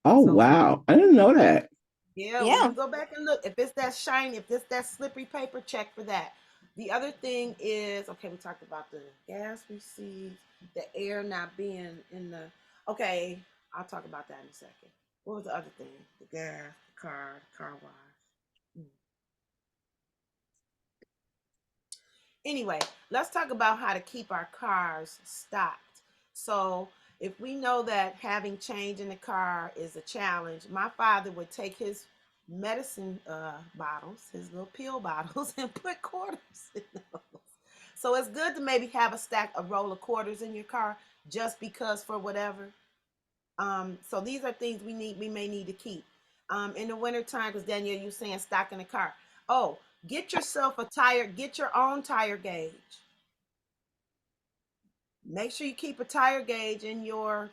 oh So wow. I didn't know that. yeah, when Yeah. you go back and look, if it's that shiny, if it's that slippery paper, check for that. The other thing is, okay, we talked about the gas receipts, the air not being in the. Okay, I'll talk about that in a second. What was the other thing? The gas, the car wash. Hmm. Anyway, let's talk about how to keep our cars stocked. So, if we know that having change in the car is a challenge, my father would take his medicine bottles, his little pill bottles, and put quarters in those. So it's good to maybe have a roll of quarters in your car, just because for whatever. So these are things we may need to keep. In the wintertime, because Danielle, you saying stock in the car. Oh, get your own tire gauge. Make sure you keep a tire gauge in your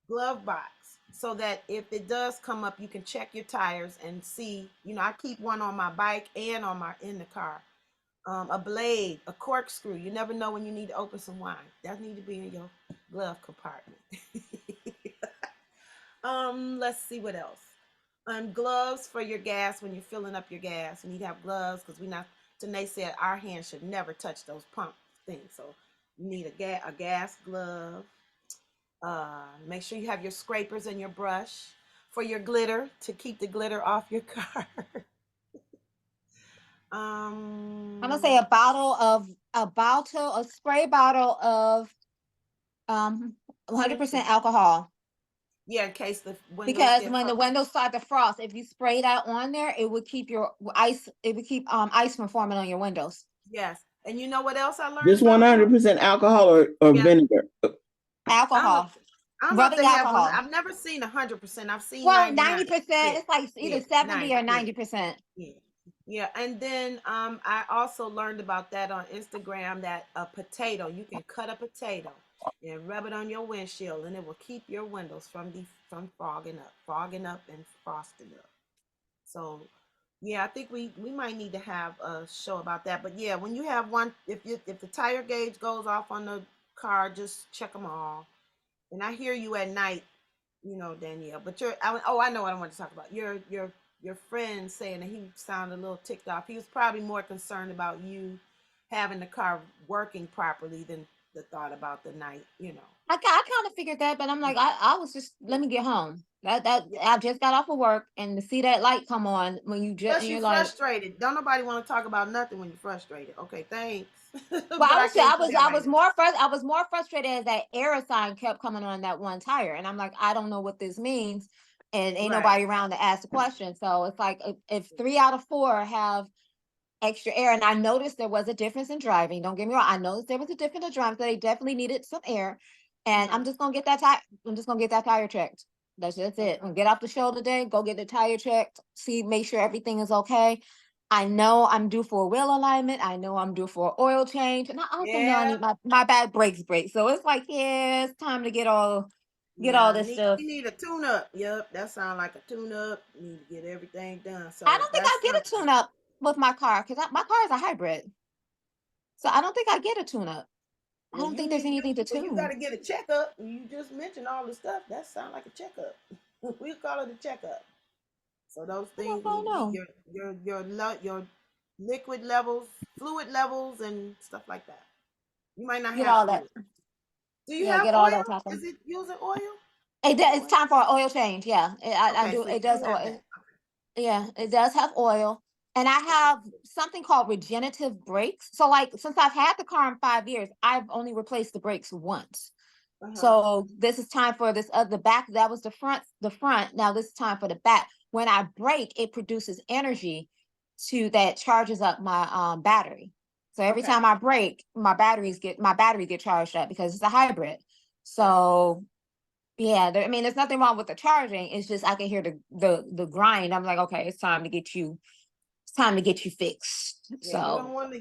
glove box so that if it does come up, you can check your tires and see. I keep one on my bike and in the car. A blade, a corkscrew. You never know when you need to open some wine. That need to be in your glove compartment. Let's see what else. Gloves for your gas when you're filling up your gas. You need to have gloves because we not. Tanae said our hands should never touch those pump things. So you need a gas glove. Make sure you have your scrapers and your brush for your glitter to keep the glitter off your car. I'm gonna say um, a spray bottle of 100% alcohol. yeah, in case the windows Because get when the frozen. windows start to frost, if you spray that on there, it would keep your ice. It would keep ice from forming on your windows. Yes, and you know what else I learned Just about that? 100% alcohol or Yeah, vinegar. I don't know. Alcohol, I don't know if rubbing they have one. alcohol. I've never seen 100%. I've seen Well, 99. 90%. Yeah, It's like yeah, either 70 or 90. Yeah, 90%. yeah, yeah. And then I also learned about that on Instagram that a potato, you can cut a potato and rub it on your windshield, and it will keep your windows from fogging up and frosting up. So yeah, I think we might need to have a show about that. But yeah, when you have one, if the tire gauge goes off on the car, just check them all. And I hear you at night, Danielle. But I know what I want to talk about. Your friend saying that he sounded a little ticked off. He was probably more concerned about you having the car working properly than the thought about the night, you know. I kind of figured that, but I'm like, I was just, let me get home. That Yeah. I just got off of work, and to see that light come on when you just, Plus, and you you're like, frustrated. Don't nobody want to talk about nothing when you're frustrated. Okay, thanks, well, but I can't do that I right was now. more I was more frustrated as that error sign kept coming on that one tire, and I'm like, I don't know what this means, and ain't Right. nobody around to ask the question. So it's like, if 3 out of 4 have extra air, and I noticed there was a difference in driving. Don't get me wrong, I noticed there was a difference in driving, so they definitely needed some air. And Uh-huh. I'm just gonna get that tire. I'm just gonna get that tire checked. That's it. Okay. And get off the show today. Go get the tire checked. See, make sure everything is okay. I know I'm due for a wheel alignment. I know I'm due for an oil change, and I also know I Yeah. need my back brakes break. So it's like, yeah, it's time to get all Yeah. this stuff. You need a tune up. Yep. That sounds like a tune up. You need to get everything done. I So don't think I that's get a something. tune up with my car because my car is a hybrid. So I don't think I get a tune up. I Well, don't you think there's need anything to you got tune. to get a checkup. You just mentioned all the stuff. That sounds like a checkup. We call it a checkup. So those I things don't need to be know. your liquid levels, fluid levels, and stuff like that. You might not Get have all that. fluid. Do you Yeah, have get all that oil? happen. Is it using oil? It's Oil? time for an oil change. Yeah, I Okay, do. so you It do does. have that. Yeah, it does have oil. And I Okay. have something called regenerative brakes. So, like, since I've had the car in 5 years, I've only replaced the brakes once. Uh-huh. So this is time for this the back. That was the front. Now this is time for the back. When I brake, it produces energy that charges up my battery. So every Okay. time I brake, my battery get charged up because it's a hybrid. Right. So yeah, I mean, there's nothing wrong with the charging. It's just I can hear the grind. I'm like, okay, it's time to get you. It's time to get you fixed. Yeah, you So don't want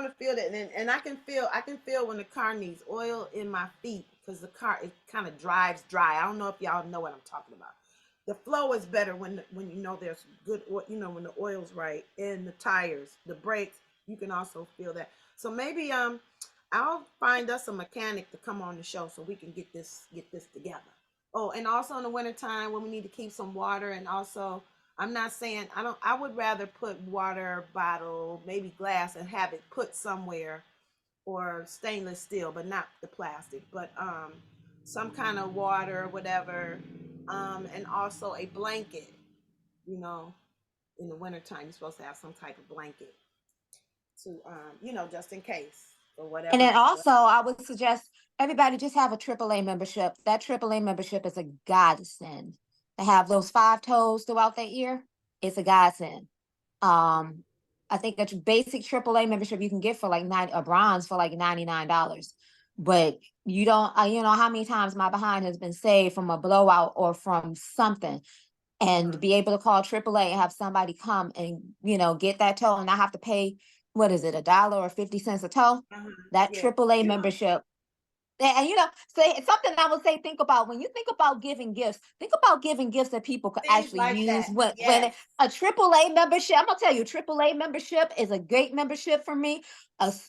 to feel that, and I can feel when the car needs oil in my feet because the car it kind of drives dry. I don't know if y'all know what I'm talking about. The flow is better when you know there's good oil, when the oil's right in the tires, the brakes. You can also feel that. So maybe I'll find us a mechanic to come on the show so we can get this together. Oh, and also in the wintertime when we need to keep some water, and also I'm not saying I would rather put water bottle, maybe glass, and have it put somewhere, or stainless steel, but not the plastic, but some kind of water, whatever, and also a blanket. You know, in the wintertime, you're supposed to have some type of blanket to just in case or and whatever. then also I would suggest everybody just have a AAA membership. That AAA membership is a godsend. To have those 5 toes throughout the year, it's a godsend. Um, I think a basic AAA membership you can get for like a bronze for like $99. But you don't, you know how many times my behind has been saved from a blowout or from something, and Uh-huh. be able to call AAA and have somebody come and get that tow and not have to pay, what is it, $1 or 50 cents a tow. Uh-huh. That Yeah. AAA membership. And say something I would say, think about when you think about giving gifts, think about giving gifts that people could Things actually like use. that. When Yes. a AAA membership, I'm gonna tell you, AAA membership is a great membership for me.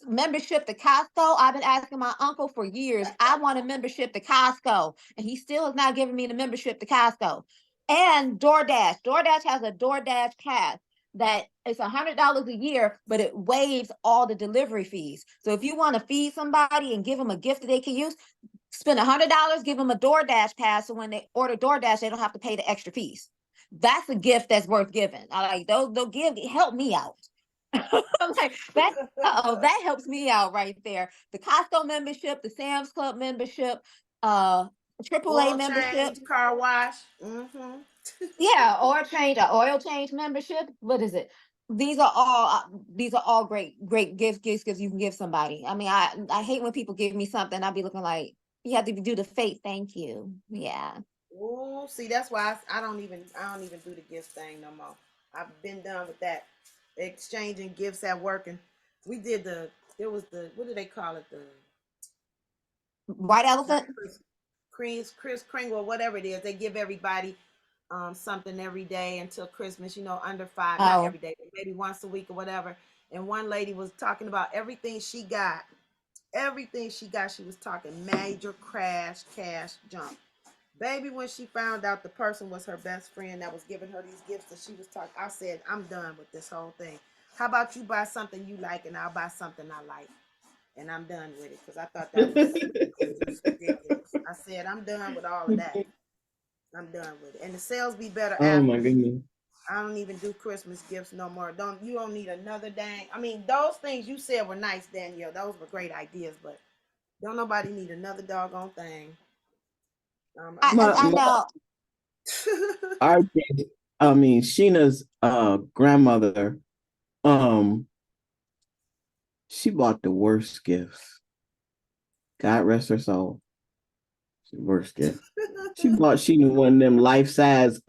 Membership to Costco. I've been asking my uncle for years. I want a membership to Costco, and he still has not given me the membership to Costco. And DoorDash. DoorDash has a DoorDash pass that it's $100 a year, but it waives all the delivery fees. So if you want to feed somebody and give them a gift that they can use, spend $100, give them a DoorDash pass, so when they order DoorDash, they don't have to pay the extra fees. That's a gift that's worth giving. I like they'll give help me out. I'm like that. That helps me out right there. The Costco membership, the Sam's Club membership, uh, AAA Oil membership. change, car wash. Mm-hmm. Yeah, oil change membership. What is it? These are all great gifts you can give somebody. I mean, I hate when people give me something, I'll be looking like, you have to do the fake thank you. Yeah. Oh, see, that's why I don't even do the gift thing no more. I've been done with that. Exchanging gifts at work, and we did there was the what do they call it, the White not elephant. Chris Kringle, whatever it is. They give everybody something every day until Christmas. Under five, not Oh, every day, but maybe once a week or whatever. And one lady was talking about everything she got. Everything she got, she was talking major crash, cash, jump. Baby, when she found out the person was her best friend that was giving her these gifts that she was talking, I said, I'm done with this whole thing. How about you buy something you like and I'll buy something I like? and I'm done with it because I thought that was just ridiculous. I said I'm done with all of that. I'm done with it, and the sales be better Oh my after. goodness. I don't even do Christmas gifts no more. You don't need another dang. I mean, those things you said were nice, Danielle. Those were great ideas, but don't nobody need another doggone thing. I, My, I my know. RJ, I mean Sheena's grandmother, um, she bought the worst gifts. God rest her soul. Worst gift. She bought Sheena one of them life size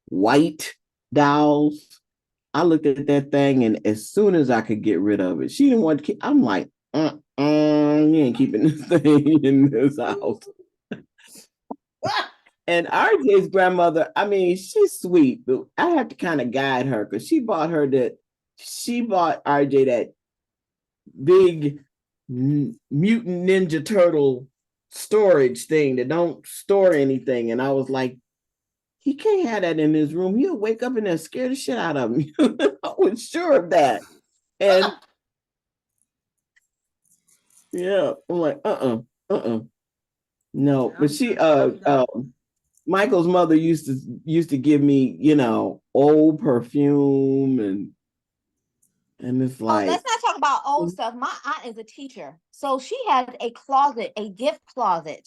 white dolls. I looked at that thing, and as soon as I could get rid of it, she didn't want to keep. I'm like, you ain't keeping this thing in this house. And RJ's grandmother, I mean, she's sweet, but I have to kind of guide her because she bought RJ that big mutant ninja turtle storage thing that don't store anything. And I was like, he can't have that in his room. He'll wake up and then scare the shit out of him. I was sure of that. And yeah, I'm like, no. But she Michael's mother used to give me, old perfume and it's Oh, like, let's not talk about old stuff. My aunt is a teacher, so she has a closet, a gift closet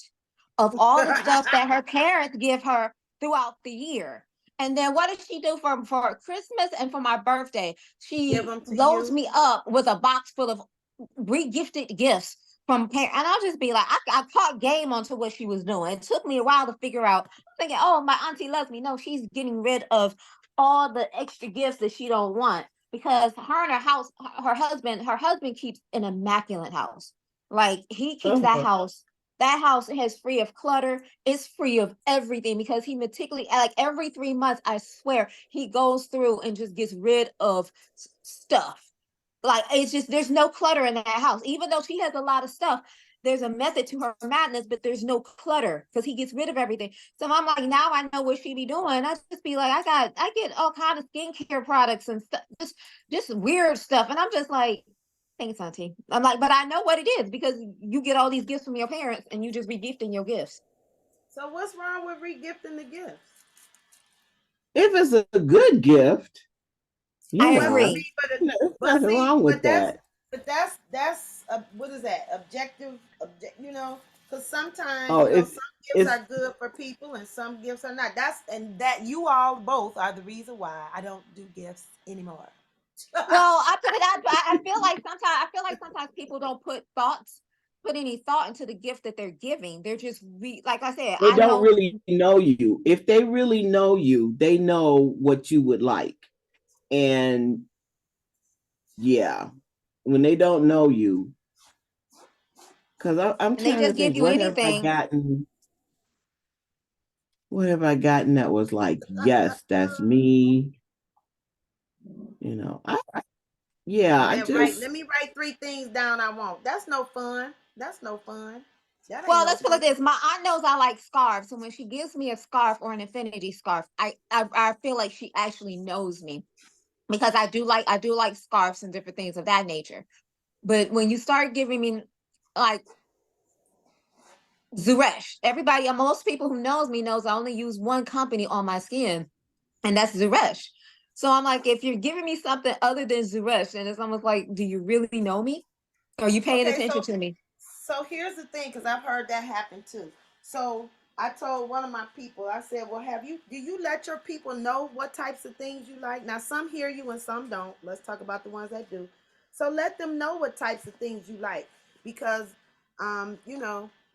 of all the stuff that her parents give her throughout the year. And then what does she do for Christmas and for my birthday? Give She them to loads you. me up with a box full of re-gifted gifts from parents. And I'll just be like, I caught game onto what she was doing. It took me a while to figure out. I'm thinking, oh, my auntie loves me. No, she's getting rid of all the extra gifts that she don't want because her and her husband keeps an immaculate house. Like he keeps that oh, house. That house is free of clutter. It's free of everything because he meticulously, like every 3 months, I swear, he goes through and just gets rid of stuff. Like it's just there's no clutter in that house. Even though she has a lot of stuff, there's a method to her madness, but there's no clutter because he gets rid of everything. So I'm like, now I know what she be doing. I just be like, I get all kind of skincare products and stuff, just weird stuff. And I'm just like, thanks, Auntie. I'm like, but I know what it is because you get all these gifts from your parents and you just regifting your gifts. So what's wrong with regifting the gifts? if it's a good gift, I Well, I agree. mean, there's but nothing see, wrong with that. that's what is that? Objective, because sometimes Oh, some gifts it's are good for people and some gifts are not. That you all both are the reason why I don't do gifts anymore. Well, I put it out. I feel like sometimes people don't put any thought into the gift that they're giving. They're just like I said, they I don't know. really know you. If they really know you, they know what you would like. And yeah, when they don't know you, because I'm And they trying to just give think, you anything. what have I gotten that was like, yes, that's me. Yeah, And I then just let me write 3 things down I want. That's no fun. That's no fun. That ain't Well, no let's put it fun. like this. My aunt knows I like scarves, so when she gives me a scarf or an infinity scarf, I feel like she actually knows me because I do like scarves and different things of that nature. But when you start giving me like Zuresh, most people who knows me knows I only use one company on my skin, and that's Zuresh. So I'm like, if you're giving me something other than Zuresh, and it's almost like, do you really know me? Are you paying Okay, attention so to me? here's the thing, because I've heard that happen too. So I told one of my people, I said, "Well, do you let your people know what types of things you like?" Now, some hear you and some don't. Let's talk about the ones that do. So let them know what types of things you like, because,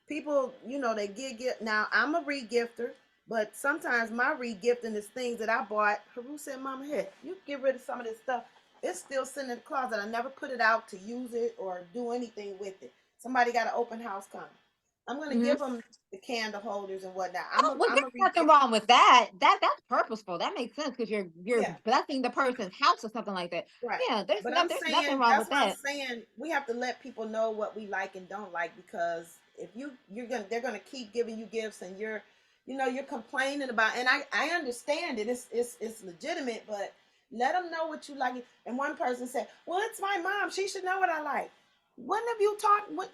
people, they get. Now, I'm a regifter, but sometimes my regifting is things that I bought. Haru said, "Mama, here, you get rid of some of this stuff. It's still sitting in the closet. I never put it out to use it or do anything with it. Somebody got an open house coming. I'm gonna Mm-hmm. give them the candle holders and whatnot. Oh, well, I'm there's a nothing re-gift. wrong with that. That's purposeful. That makes sense because you're Yeah, blessing the person's house or something like that. right. Yeah, there's But no I'm there's nothing saying wrong that's with what I'm that. saying. We have to let people know what we like and don't like, because if they're gonna keep giving you gifts and you're complaining about. And I understand it. It's legitimate, but let them know what you like. And one person said, "Well, it's my mom. She should know what I like." When have you talked? What?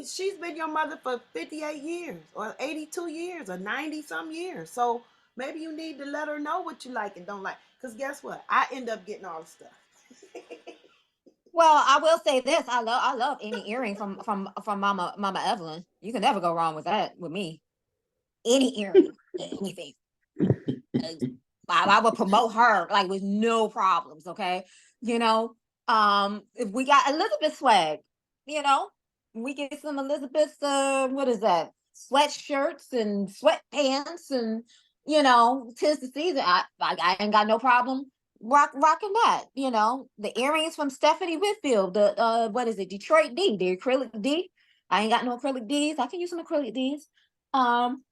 She's been your mother for 58 years, or 82 years, or 90 some years. So maybe you need to let her know what you like and don't like. Because guess what? I end up getting all the stuff. Well, I will say this: I love any earring from Mama Evelyn. You can never go wrong with that with me. Any earring, anything. Uh, I would promote her like with no problems. Okay, you know. If we got Elizabeth swag, you know, we get some Elizabeth. What is that? Sweatshirts and sweatpants, and you know, 'tis the season. I ain't got no problem rocking that. You know, the earrings from Stephanie Whitfield. The what is it? Detroit D. The acrylic D. I ain't got no acrylic D's. I can use some acrylic D's. Um,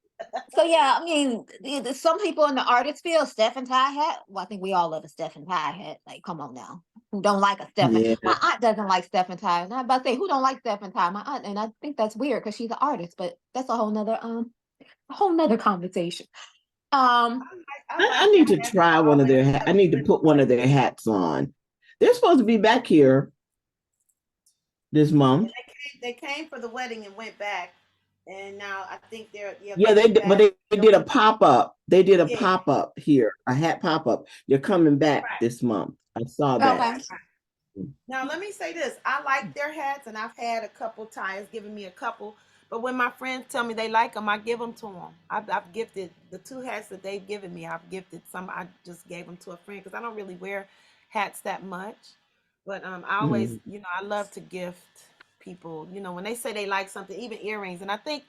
so yeah, I mean, some people in the artist field, Steph and Ty hat. Well, I think we all love a Steph and Ty hat. Like, come on now, who don't like a Steph? Yeah. My aunt doesn't like Steph and Ty. And I'm about to say, who don't like Steph and Ty? My aunt, and I think that's weird because she's an artist. But that's a whole nother conversation. Um, I need to try one of their hats. I need to put one of their hats on. They're supposed to be back here this month. They came for the wedding and went back, and now I think they're Yeah, they did, but they did a pop up. They did a Yeah. pop up here, a hat pop up. They're coming back this month. I saw that. okay. Now let me say this: I like their hats, and I've had a couple ties giving me a couple. But when my friends tell me they like them, I give them to them. I've gifted the two hats that they've given me. I've gifted some. I just gave them to a friend because I don't really wear hats that much. But I always, Mhm. I love to gift people. When they say they like something, even earrings. And I think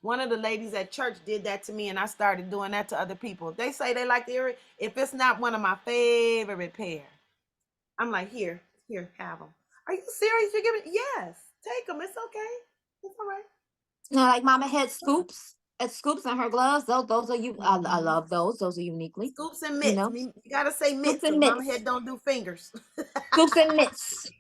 one of the ladies at church did that to me, and I started doing that to other people. If they say they like the earring, if it's not one of my favorite pair, I'm like, here, have them. Are you serious? You're giving? Yes, take them. It's okay. It's all right. Like Mama had scoops in her gloves. Those are you. I love those. Those are uniquely, Scoops and you mitts. know, You gotta say scoops mitts and because Mama mitts. Head don't do fingers. Scoops and mitts.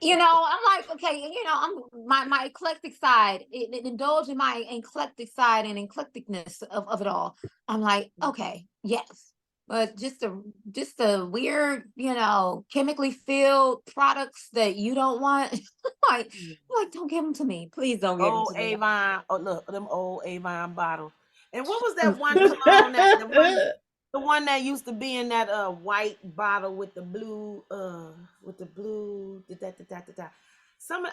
You know, I'm like, okay, I'm my eclectic side, it indulge in my eclectic side and eclecticness of it all. I'm like, okay, yes. But just a weird, chemically filled products that you don't want, like, don't give them to me. Please don't give them Old to me. Avon. Oh, look, them old Avon bottles. And what was that one cologne that the one that used to be in that white bottle with the blue da. Some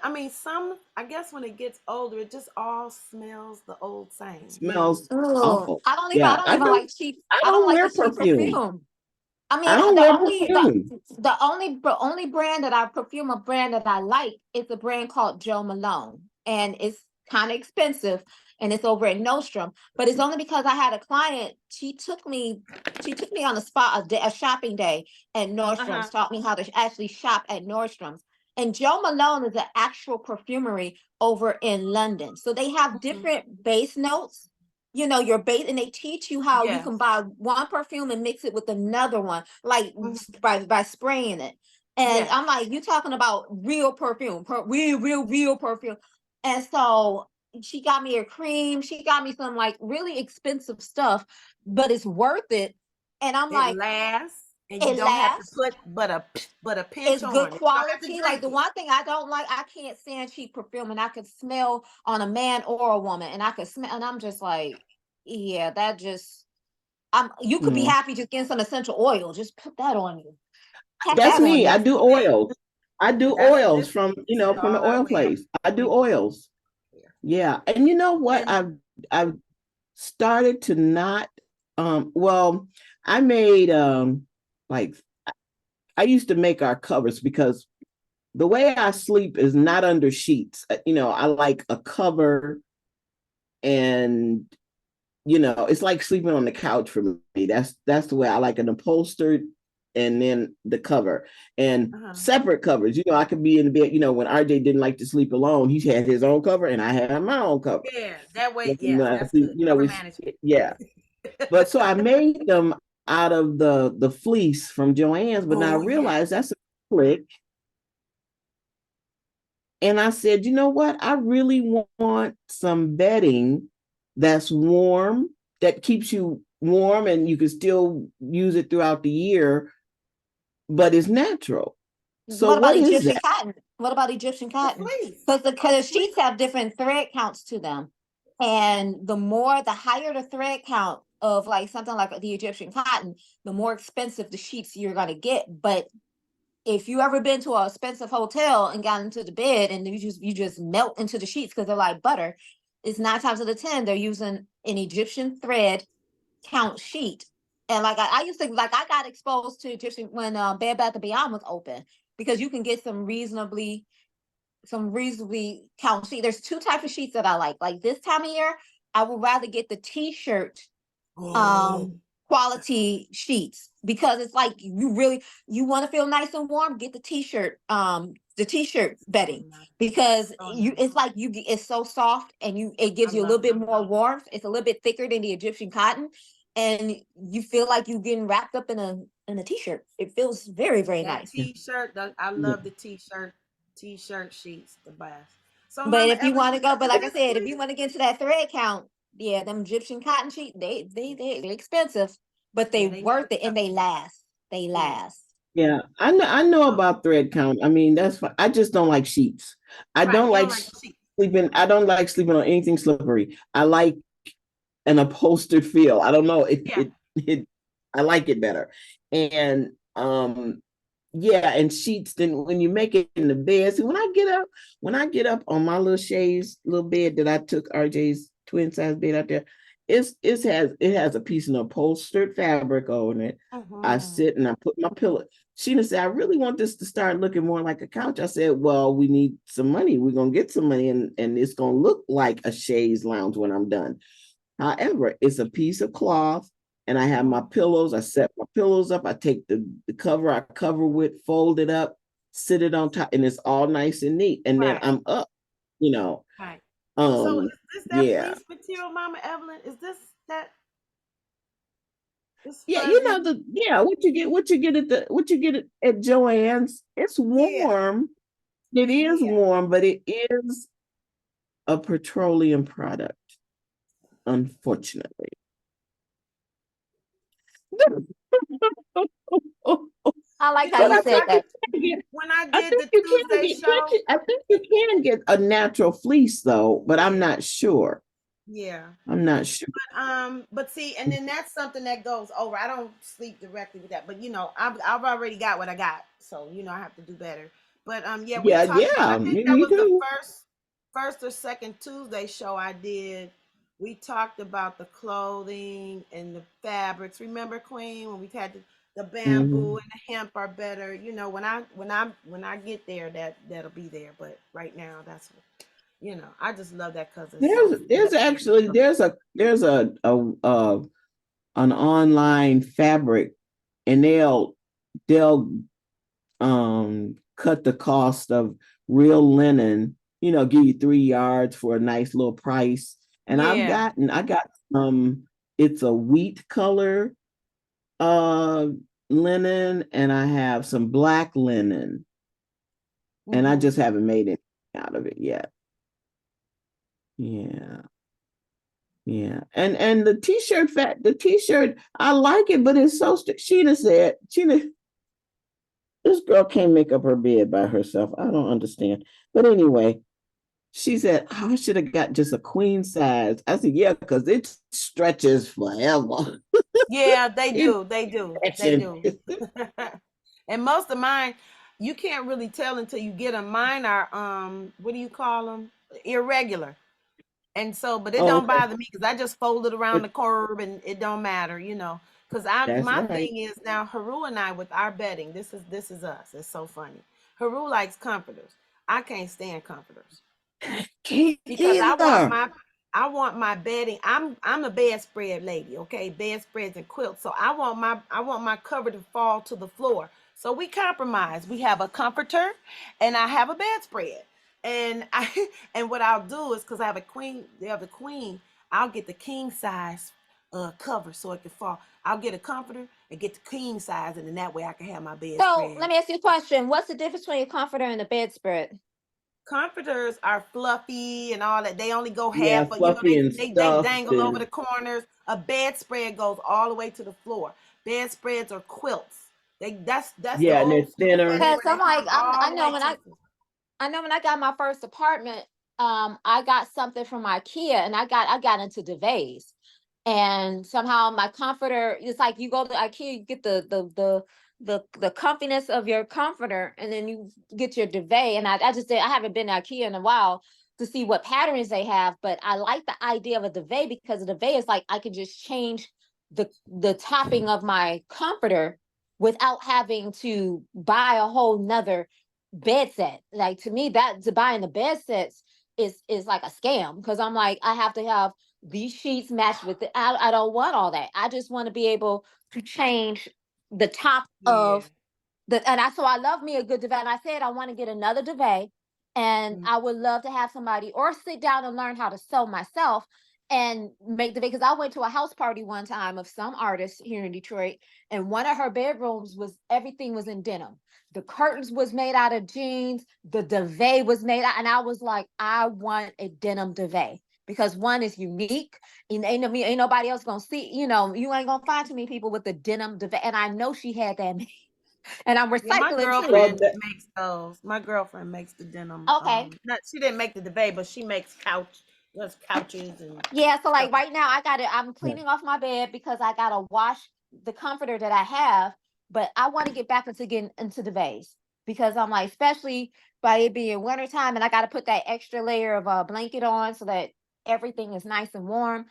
I guess when it gets older it just all smells the old same. Smells Oh, awful. I Yeah, don't even like cheap. I I don't don't like wear the cheap perfume. perfume. I I mean, don't the wear only the perfume. the only brand that I perfume a brand that I like is a brand called Joe Malone, and it's kind of expensive, and it's over at Nordstrom. But it's only because I had a client. She took me on a shopping day at Uh-huh. Nordstrom's, taught me how to actually shop at Nordstrom's. And Joe Malone is an actual perfumery over in London, so they have Mhm. different base notes, your base, and they teach you how you Yes. can buy one perfume and mix it with another one, like Mhm. by spraying it. And Yes. I'm like, you talking about real perfume, real perfume. And so she got me a cream, she got me some like really expensive stuff, but it's worth it. And I'm It like, lasts, and you it don't have to lasts, put but a pinch it's good on it. You don't have to quality. Like drink the it. one thing I don't like, I can't stand cheap perfume, and I could smell on a man or a woman, and I could smell, and I'm just like, yeah, that just you could be Mm. happy just getting some essential oil. Just put that on you. Have That's that on me. I you. That's do for me. oils. I do That's oils this. from, This is from the all I oil wear. place. I do oils. Yeah. And you know what? And I've started to not well, I made like I used to make our covers because the way I sleep is not under sheets. I like a cover, and it's like sleeping on the couch for me. That's the way I like, an upholstered, and then the cover and uh-huh. separate covers. I could be in the bed. When RJ didn't like to sleep alone, he had his own cover, and I had my own cover. Yeah, that way. When Yes, I that's sleep, good. Cover we, management. yeah. But so I made them out of the fleece from Joann's, but now I Oh yeah. realized that's a click. And I said, you know what? I really want some bedding that's warm, that keeps you warm, and you can still use it throughout the year, but it's natural. So What about what is Egyptian that? cotton? What about Egyptian The cotton? fleece. Because the Oh, sheets have different thread counts to them, and the higher the thread count of like something like the Egyptian cotton, the more expensive the sheets you're gonna get. But if you ever been to an expensive hotel and got into the bed and you just melt into the sheets because they're like butter, it's 9 times out of 10 they're using an Egyptian thread count sheet. And like I used to like I got exposed to Egyptian when Bed Bath and Beyond was open, because you can get some reasonably count sheet. There's two types of sheets that I like. Like this time of year, I would rather get the t-shirt oh. quality sheets, because it's like you want to feel nice and warm, get the t-shirt So bedding, nice. because So you nice. it's like it's so soft and it I gives you a little love bit it. more warmth. It's a little bit thicker than the Egyptian cotton, and you feel like you're getting wrapped up in a t-shirt. It feels very, very That nice. t-shirt, I Yeah. love the t-shirt sheets the best. So But Mama if you Evelyn, want to go, but like I this said, if you fleece, want to get into that thread count, yeah, them Egyptian cotton sheets, they're expensive, but they yeah, they need worth to it and cut. they last. They Yeah. last. Yeah, I know Oh, about thread count. I mean, that's fine. I just don't like sheets. I right. don't You don't like like the sheets. sleeping. I don't like sleeping on anything slippery. I like an upholstered feel. I don't know. Yeah. It I like it better. And yeah, and sheets, then when you make it in the bed. See, when I get up on my little chaise little bed that I took RJ's twin size bed out there, it has a piece of upholstered fabric on it. I Mm-hmm. sit and I put my pillow. Sheena said, I really want this to start looking more like a couch. I said, well, we need some money. We're gonna get some money, and it's gonna look like a chaise lounge when I'm done. However, it's a piece of cloth, and I have my Mm-hmm. pillows. I set my pillows up. I take the cover I cover with, fold it up, sit it on top, and it's all nice and neat. And then Right. I'm up, you know. Right. So Um, is this that yeah. fleece material, Mama Evelyn? Is this that this Yeah, you fuzzy? know what you get at Joann's. It's Yeah. warm. It is Yeah. warm, but it is a petroleum product, unfortunately. I like how But you I Because said think you that. can get when I I did think the you can Tuesday get show, I think you can get a natural fleece though, but I'm yeah, not sure. yeah. I'm not sure. But see, and then that's something that goes over. I don't sleep directly with that, but I've already got what I got, so I have to do better. But yeah, we Yeah, talked about. yeah, I think that me was the too. first or second Tuesday show I did. We talked about the clothing and the fabrics. Remember, Queen, when we had the bamboo Mhm. and the hemp are better. When I get there, that'll be there. But right now, I just love that because it's so There's feminine. actually there's an online fabric, and they'll cut the cost of real linen, give you 3 yards for a nice little price. And Yeah. I got it's a wheat color uh linen, and I have some black linen, and I Hmm. just haven't made it out of it yet. Yeah. Yeah. And the t-shirt, I like it, but it's so Sheena, this girl can't make up her bed by herself. I don't understand. But anyway, she said, oh, I should have got just a queen size. I said, yeah, because it stretches forever. Yeah, they It's do. They do. They stretching. do. And most of mine, you can't really tell until you get them. Mine are what do you call them? Irregular. And so, but it Oh, don't okay. bother me because I just fold it around the curb and it don't matter. Because That's my right. thing is now Haru and I with our bedding. This is us. It's so funny. Haru likes comforters. I can't stand comforters Can't because either. I want my bedding. I'm a bedspread lady, okay? Bedspreads and quilts. So I want my cover to fall to the floor. So we compromise. We have a comforter and I have a bedspread. And I and what I'll do is because I have a queen, I'll get the king size cover so it can fall. I'll get a comforter and get the king size, and then that way I can have my So let bedspread. me ask you a question. What's the difference between a comforter and a bedspread? Comforters are fluffy and all that. They only go Yeah, half, but fluffy and they stuffed dangle over and the corners. A bedspread goes all the way to the floor. Bedspreads are quilts. That's the yeah, and they're old school thinner. bedding Because where I'm they like, come all I the know way when to I the floor. I know when I got my first apartment, I got something from IKEA, and I got into duvets. And somehow my comforter, it's like you go to IKEA, you get the comfiness of your comforter, and then you get your duvet. And I just did, I haven't been to IKEA in a while to see what patterns they have, but I like the idea of a duvet because a duvet is like I can just change the topping of my comforter without having to buy a whole nother bed set. Like, to me, that to buying the bed sets is like a scam, because I'm like, I have to have these sheets matched with it. I don't want all that. I just want to be able to change the top Yeah. of and so I love me a good duvet. And I said I want to get another duvet, and Mm. I would love to have somebody or sit down and learn how to sew myself and make the duvet. Because I went to a house party one time of some artist here in Detroit, and one of her bedrooms was everything was in denim. The curtains was made out of jeans. The duvet was made out, and I was like, I want a denim duvet because one is unique, and ain't nobody else gonna see. You ain't gonna find too many people with the denim duvet, and I know she had that and I'm Yeah, my recycling too. Well, girlfriend makes those. My girlfriend makes the denim. Okay. Not she didn't make the duvet, but she makes does couches and Yeah, so stuff. like right now I got it. I'm cleaning off my bed because I gotta wash the comforter that I have, but I want to get back into getting into the vase because I'm like, especially by it being wintertime, and I gotta put that extra layer of a blanket on so that everything is nice and warm.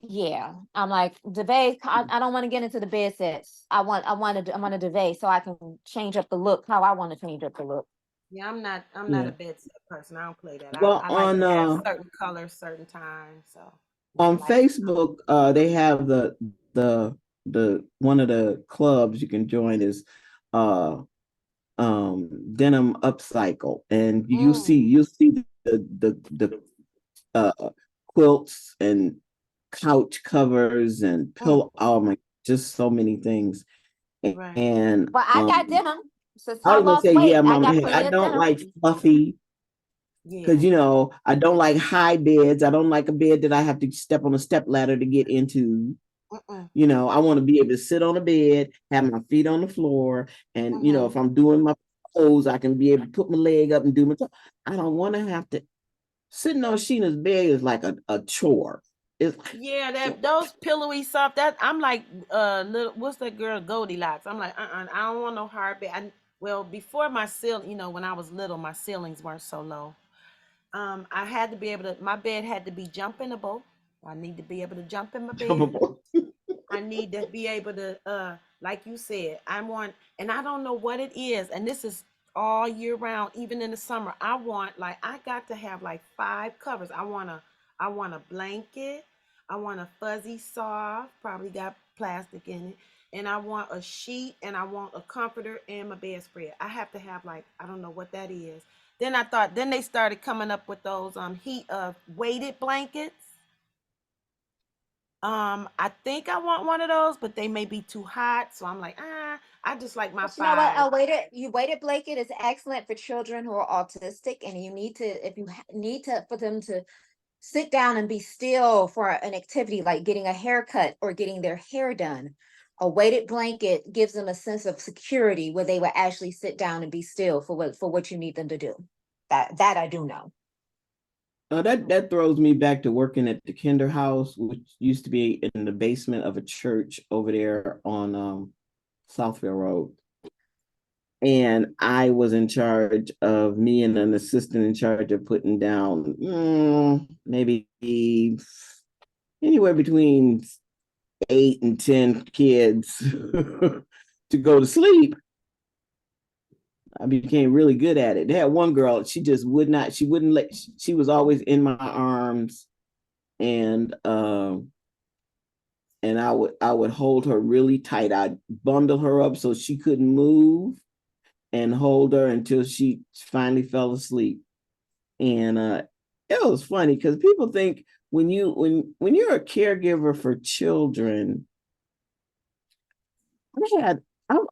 Yeah, I'm like the vase. I don't want to get into the bed sets. I want a duvet so I can change up the look how I want to change up the look. Yeah, I'm not yeah. a bed set person. I don't play that. Well, I like to have certain colors, certain times. So yeah, I on like it. Facebook, they have the one of the clubs you can join is uh denim upcycle, and Mm, you'll see the quilts and couch covers and mm, pillow. Oh my, just so many things. right. And But I got denim. Since I I was gonna lost say, yeah, weight, I Mama, got hey, I plenty of don't denim. like fluffy because Yeah. I don't like high beds. I don't like a bed that I have to step on a step ladder to get into. Mm-mm, I want to be able to sit on a bed, have my feet on the floor, and mm-hmm. if I'm doing my pose, I can be able to put my leg up and do my. I don't want to have to. Sitting on Sheena's bed is like a chore. It's like Yeah, chore. that those pillowy soft. That I'm like, little. What's that girl Goldilocks? I'm like, I don't want no hard bed. Well, before my ceiling, when I was little, my ceilings weren't so low. I had to be able to. My bed had to be jumpable. I need to be able to jump in my bed. I need to be able to, like you said, I want, and I don't know what it is, and this is all year round, even in the summer. I want, like, I got to have like 5 covers. I want a blanket. I want a fuzzy soft, probably got plastic in it, and I want a sheet, and I want a comforter and my bedspread. I have to have like, I don't know what that is. Then they started coming up with those heat weighted blankets. I think I want one of those, but they may be too hot. So I'm like, I just like my But you know what? 5. Weighted blanket is excellent for children who are autistic, and you need to, if you need to, for them to sit down and be still for an activity like getting a haircut or getting their hair done. A weighted blanket gives them a sense of security where they will actually sit down and be still for what you need them to do. That I do know. That throws me back to working at the Kinder House, which used to be in the basement of a church over there on Southfield Road. And I was in charge of me and an assistant in charge of putting down maybe anywhere between 8 and 10 kids to go to sleep. I became really good at it. They had one girl, she just would not, she wouldn't let, she was always in my arms, and I would hold her really tight. I'd bundle her up so she couldn't move and hold her until she finally fell asleep. And it was funny because people think when you're a caregiver for children, I've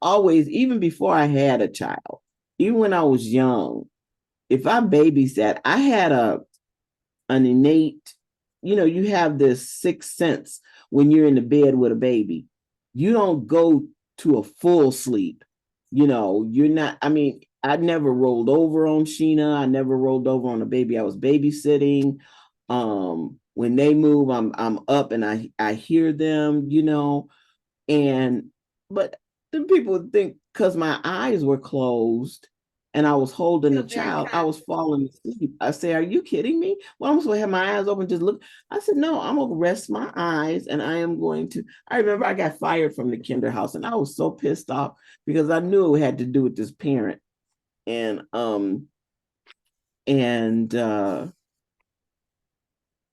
always, even before I had a child, even when I was young, if I babysat, I had an innate, you have this sixth sense when you're in the bed with a baby. You don't go to a full sleep. You're not, I mean, I never rolled over on Sheena. I never rolled over on a baby I was babysitting. When they move, I'm up and I hear them, and but then people would think because my eyes were closed and I was holding the Feel very child, I was confident. falling asleep. I say, "Are you kidding me? Well, I'm supposed to have my eyes open, just look." I said, "No, I'm gonna rest my eyes and I am going to." I remember I got fired from the kinder house and I was so pissed off because I knew it had to do with this parent. And and uh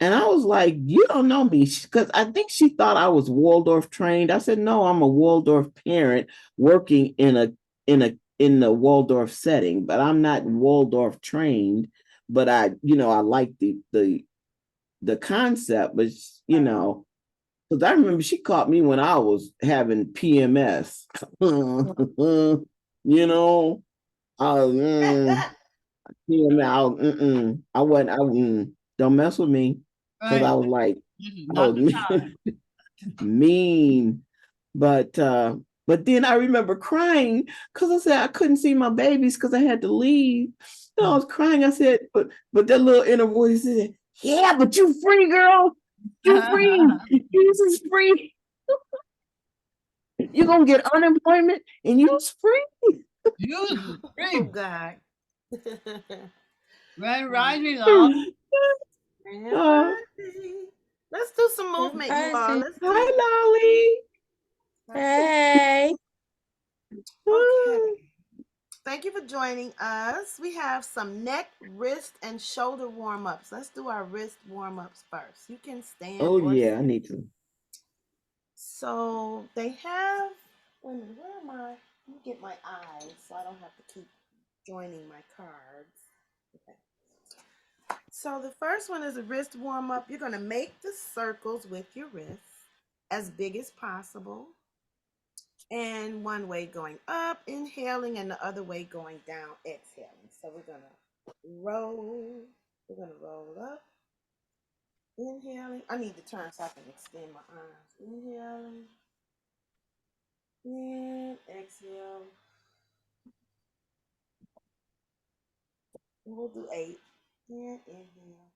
and I was like, "You don't know me," because I think she thought I was Waldorf trained. I said, "No, I'm a Waldorf parent working in the Waldorf setting, but I'm not Waldorf trained. But I like the concept, but because I remember she caught me when I was having PMS. you know, I was, I wasn't. Don't mess with me because Right. I was like, This is I not was the time. mean. But then I remember crying because I said I couldn't see my babies because I had to leave. And I was crying. I said, but that little inner voice said, "Yeah, but you free, girl. You free. You is free. You're gonna get unemployment and you's free." Use Oh free. God. Grand Rising all. Grand uh, Rising. Let's do some movement, you all. Rising. Let's Hi, do. Lolly. Let's do. Hey. Okay. Thank you for joining us. We have some neck, wrist, and shoulder warm ups. Let's do our wrist warm ups first. You can stand Oh or yeah, I sit. need to. So they have. Wait a minute, where am I? Let me get my eyes so I don't have to keep joining my cards. Okay. So the first one is a wrist warm up. You're going to make the circles with your wrists as big as possible. And one way going up, inhaling, and the other way going down, exhaling. So we're going to roll. We're going to roll up, inhaling. I need to turn so I can extend my arms. Inhaling, and exhale. And we'll do 8. And inhale.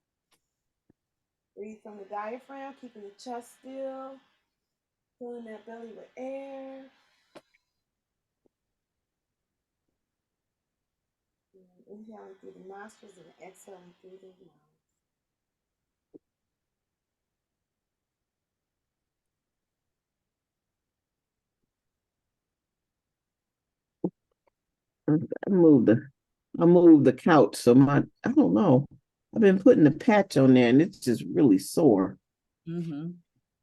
Breathe from the diaphragm, keeping the chest still. Filling that belly with air. And inhaling through the nostrils and exhaling through the mouth. I moved the I moved the couch, so I don't know. I've been putting the patch on there, and it's just really sore. Mm-hmm.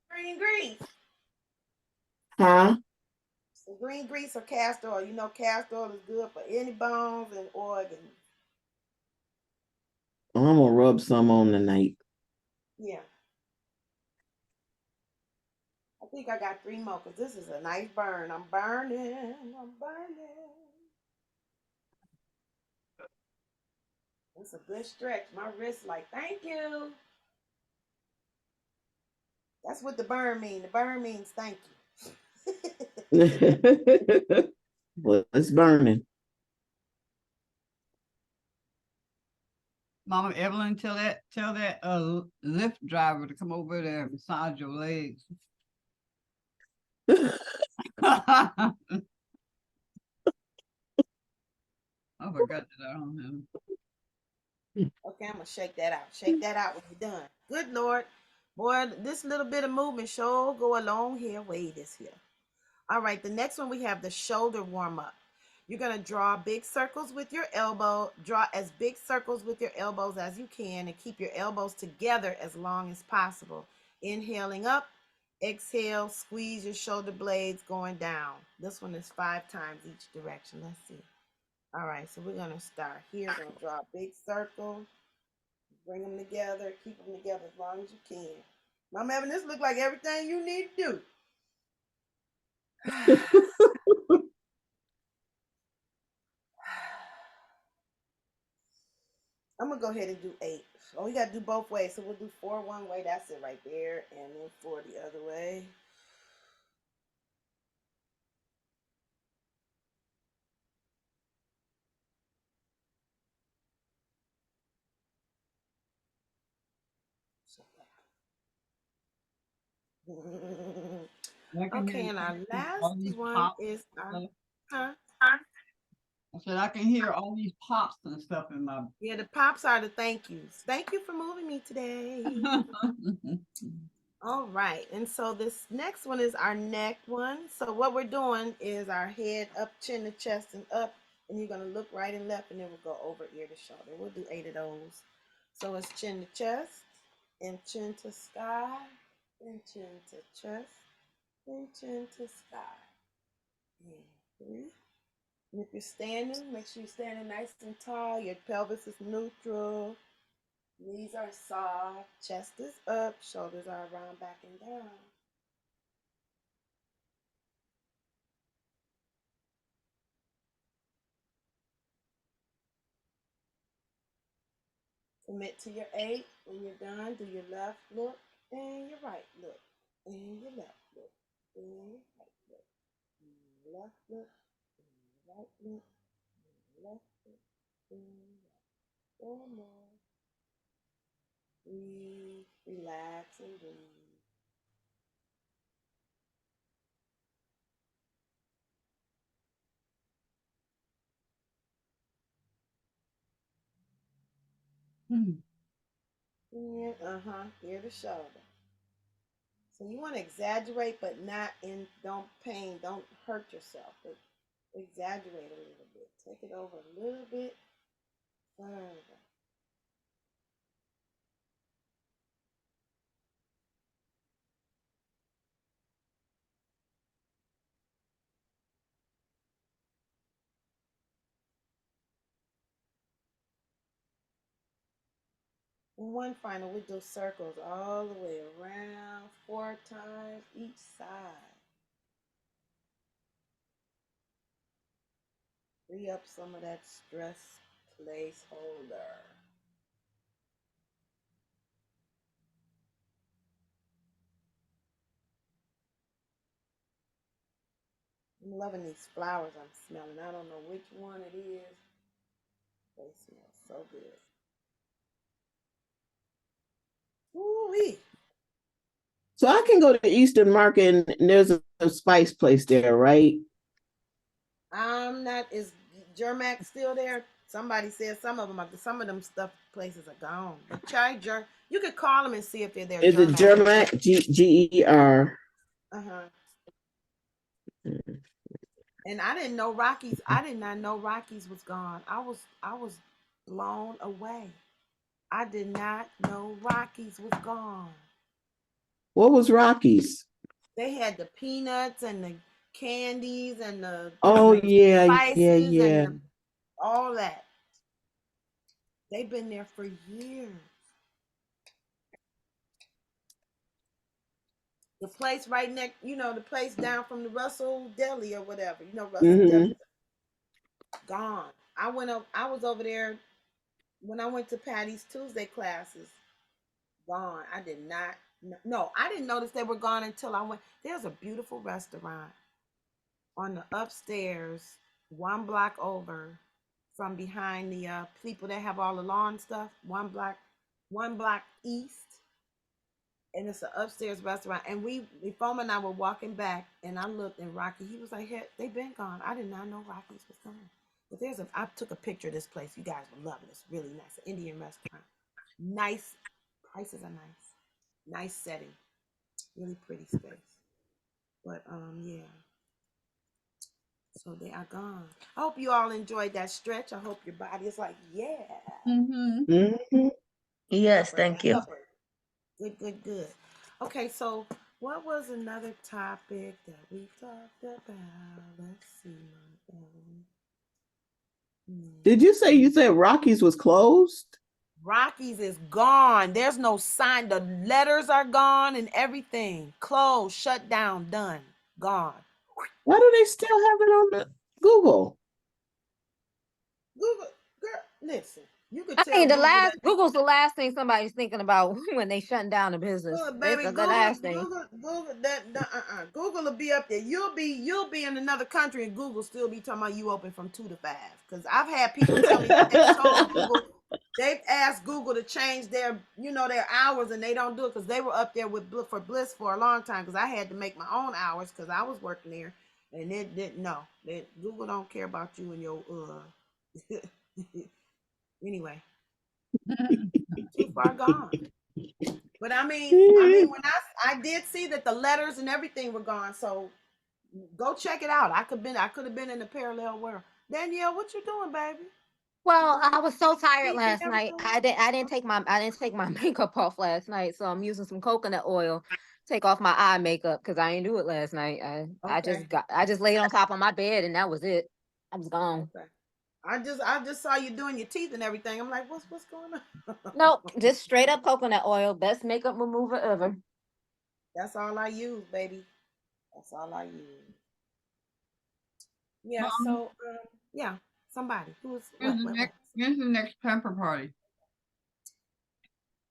Green grease. Huh? Some green grease or castor oil. You know castor oil is good for any bones and organs. I'm gonna rub some on tonight. Yeah. I think I got 3 more because this is a nice burn. I'm burning. I'm burning. It's a good stretch. My wrist like, thank you. That's what the burn means. The burn means thank you. Well, it's burning. Mama Evelyn, tell that Lyft driver to come over there and massage your legs. I forgot that I don't have. Okay, I'm gonna shake that out. Shake that out when you're done. Good Lord. Boy, this little bit of movement sure go a long hair way this here. All right, the next one we have the shoulder warm up. You're gonna draw big circles with your elbow. Draw as big circles with your elbows as you can and keep your elbows together as long as possible. Inhaling up, exhale, squeeze your shoulder blades going down. This one is 5 times each direction. Let's see. All right, so we're gonna start here. We're gonna draw a big circle, bring them together, keep them together as long as you can. Mama Evan, this look like everything you need to do. I'm gonna go ahead and do 8. Oh, we gotta do both ways. So we'll do 4 one way. That's it right there, and then 4 the other way. Okay, and our last one is our, huh? I said I can hear all these pops and stuff in my. Yeah, the pops are the thank yous. Thank you for moving me today. All right, and so this next one is our neck one. So what we're doing is our head up, chin to chest, and up, and you're gonna look right and left, and then we'll go over ear to shoulder. We'll do 8 of those. So it's chin to chest, and chin to sky, and chin to chest, and chin to sky. And 3. And if you're standing, make sure you're standing nice and tall. Your pelvis is neutral. Knees are soft. Chest is up. Shoulders are around, back, and down. Commit to your 8. When you're done, do your left look and your right look. And your left look. And your right look. And your left look. And your right look. And your left look. And your right. 4 more. Breathe. Relax and breathe. And ear to shoulder. So you want to exaggerate, but not in, don't pain, don't hurt yourself, but exaggerate a little bit. Take it over a little bit further. And one final, we do circles all the way around 4 times each side. Free up some of that stress placeholder. I'm loving these flowers I'm smelling. I don't know which one it is. They smell so good. Ooh-wee. So I can go to Eastern Market and there's a spice place there, right? I'm not. Is Germac still there? Somebody said some of them are. Some of them stuff places are gone. But try You could call them and see if they're there. Is it Germac? G-E-R. And I didn't know Rockies. I did not know Rockies was gone. I was blown away. I did not know Rockies was gone. What was Rockies? They had the peanuts and the candies and the spices and all that. They've been there for years. The place right next, the place down from the Russell Deli or whatever, Russell Deli, gone. I was over there when I went to Patty's Tuesday classes. Gone. I did not. No, I didn't notice they were gone until I went. There's a beautiful restaurant on the upstairs, 1 block over from behind the people that have all the lawn stuff. 1 block east. And it's an upstairs restaurant. And Foam and I were walking back, and I looked, and Rocky, he was like, "Hey, they've been gone. I did not know Rocky's was gone." But I took a picture of this place. You guys will love it. It's really nice. An Indian restaurant. Nice. Prices are nice. Nice setting. Really pretty space. But yeah. So they are gone. I hope you all enjoyed that stretch. I hope your body is like, yeah. Yes, thank you. Good. Okay, so what was another topic that we talked about? Let's see. Did you said Rockies was closed? Rockies is gone. There's no sign. The letters are gone and everything. Closed, shut down, done, gone. Why do they still have it on the Google? Google, girl, listen. You could I tell mean, Google that. Google's the last thing somebody's thinking about when they shutting down a business. Look, That's baby, the last thing. Google that. Google will be up there. You'll be in another country, and Google still be talking about you open from 2 to 5. Because I've had people tell me that they've asked Google to change their, their hours, and they don't do it because they were up there with for Bliss for a long time. Because I had to make my own hours because I was working there, and it didn't. No, Google don't care about you and your anyway, too far gone. But I mean, when I did see that the letters and everything were gone, so go check it out. I could have been in the parallel world. Danielle, what you doing, baby? Well, I was so tired Feet and last night. everything? I didn't take my makeup off last night, so I'm using some coconut oil. Take off my eye makeup because I didn't do it last night. Okay, I just laid on top of my bed and that was it. I was gone. okay. I just saw you doing your teeth and everything. I'm like, what's going on? Nope, just straight up coconut oil. Best makeup remover ever. That's all I use, baby. That's all I use. Yeah. Um, So, yeah. Somebody who's when's the what? next when's the next pamper party?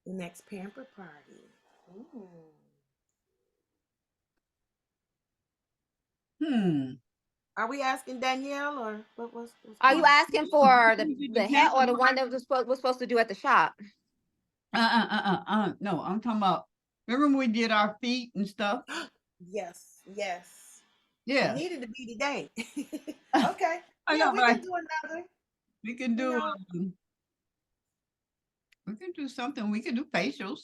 The next pamper party. Ooh. Hmm. Are we asking Danielle or what's Are going you on? asking for The the hat pamper or the one party? that was supposed to do at the shop? No, I'm talking about. Remember when we did our feet and stuff? Yes, yes. It Yeah, needed to be today. Okay. I Yeah, know, we but can do another. we can You do know, we can do something. We can do facials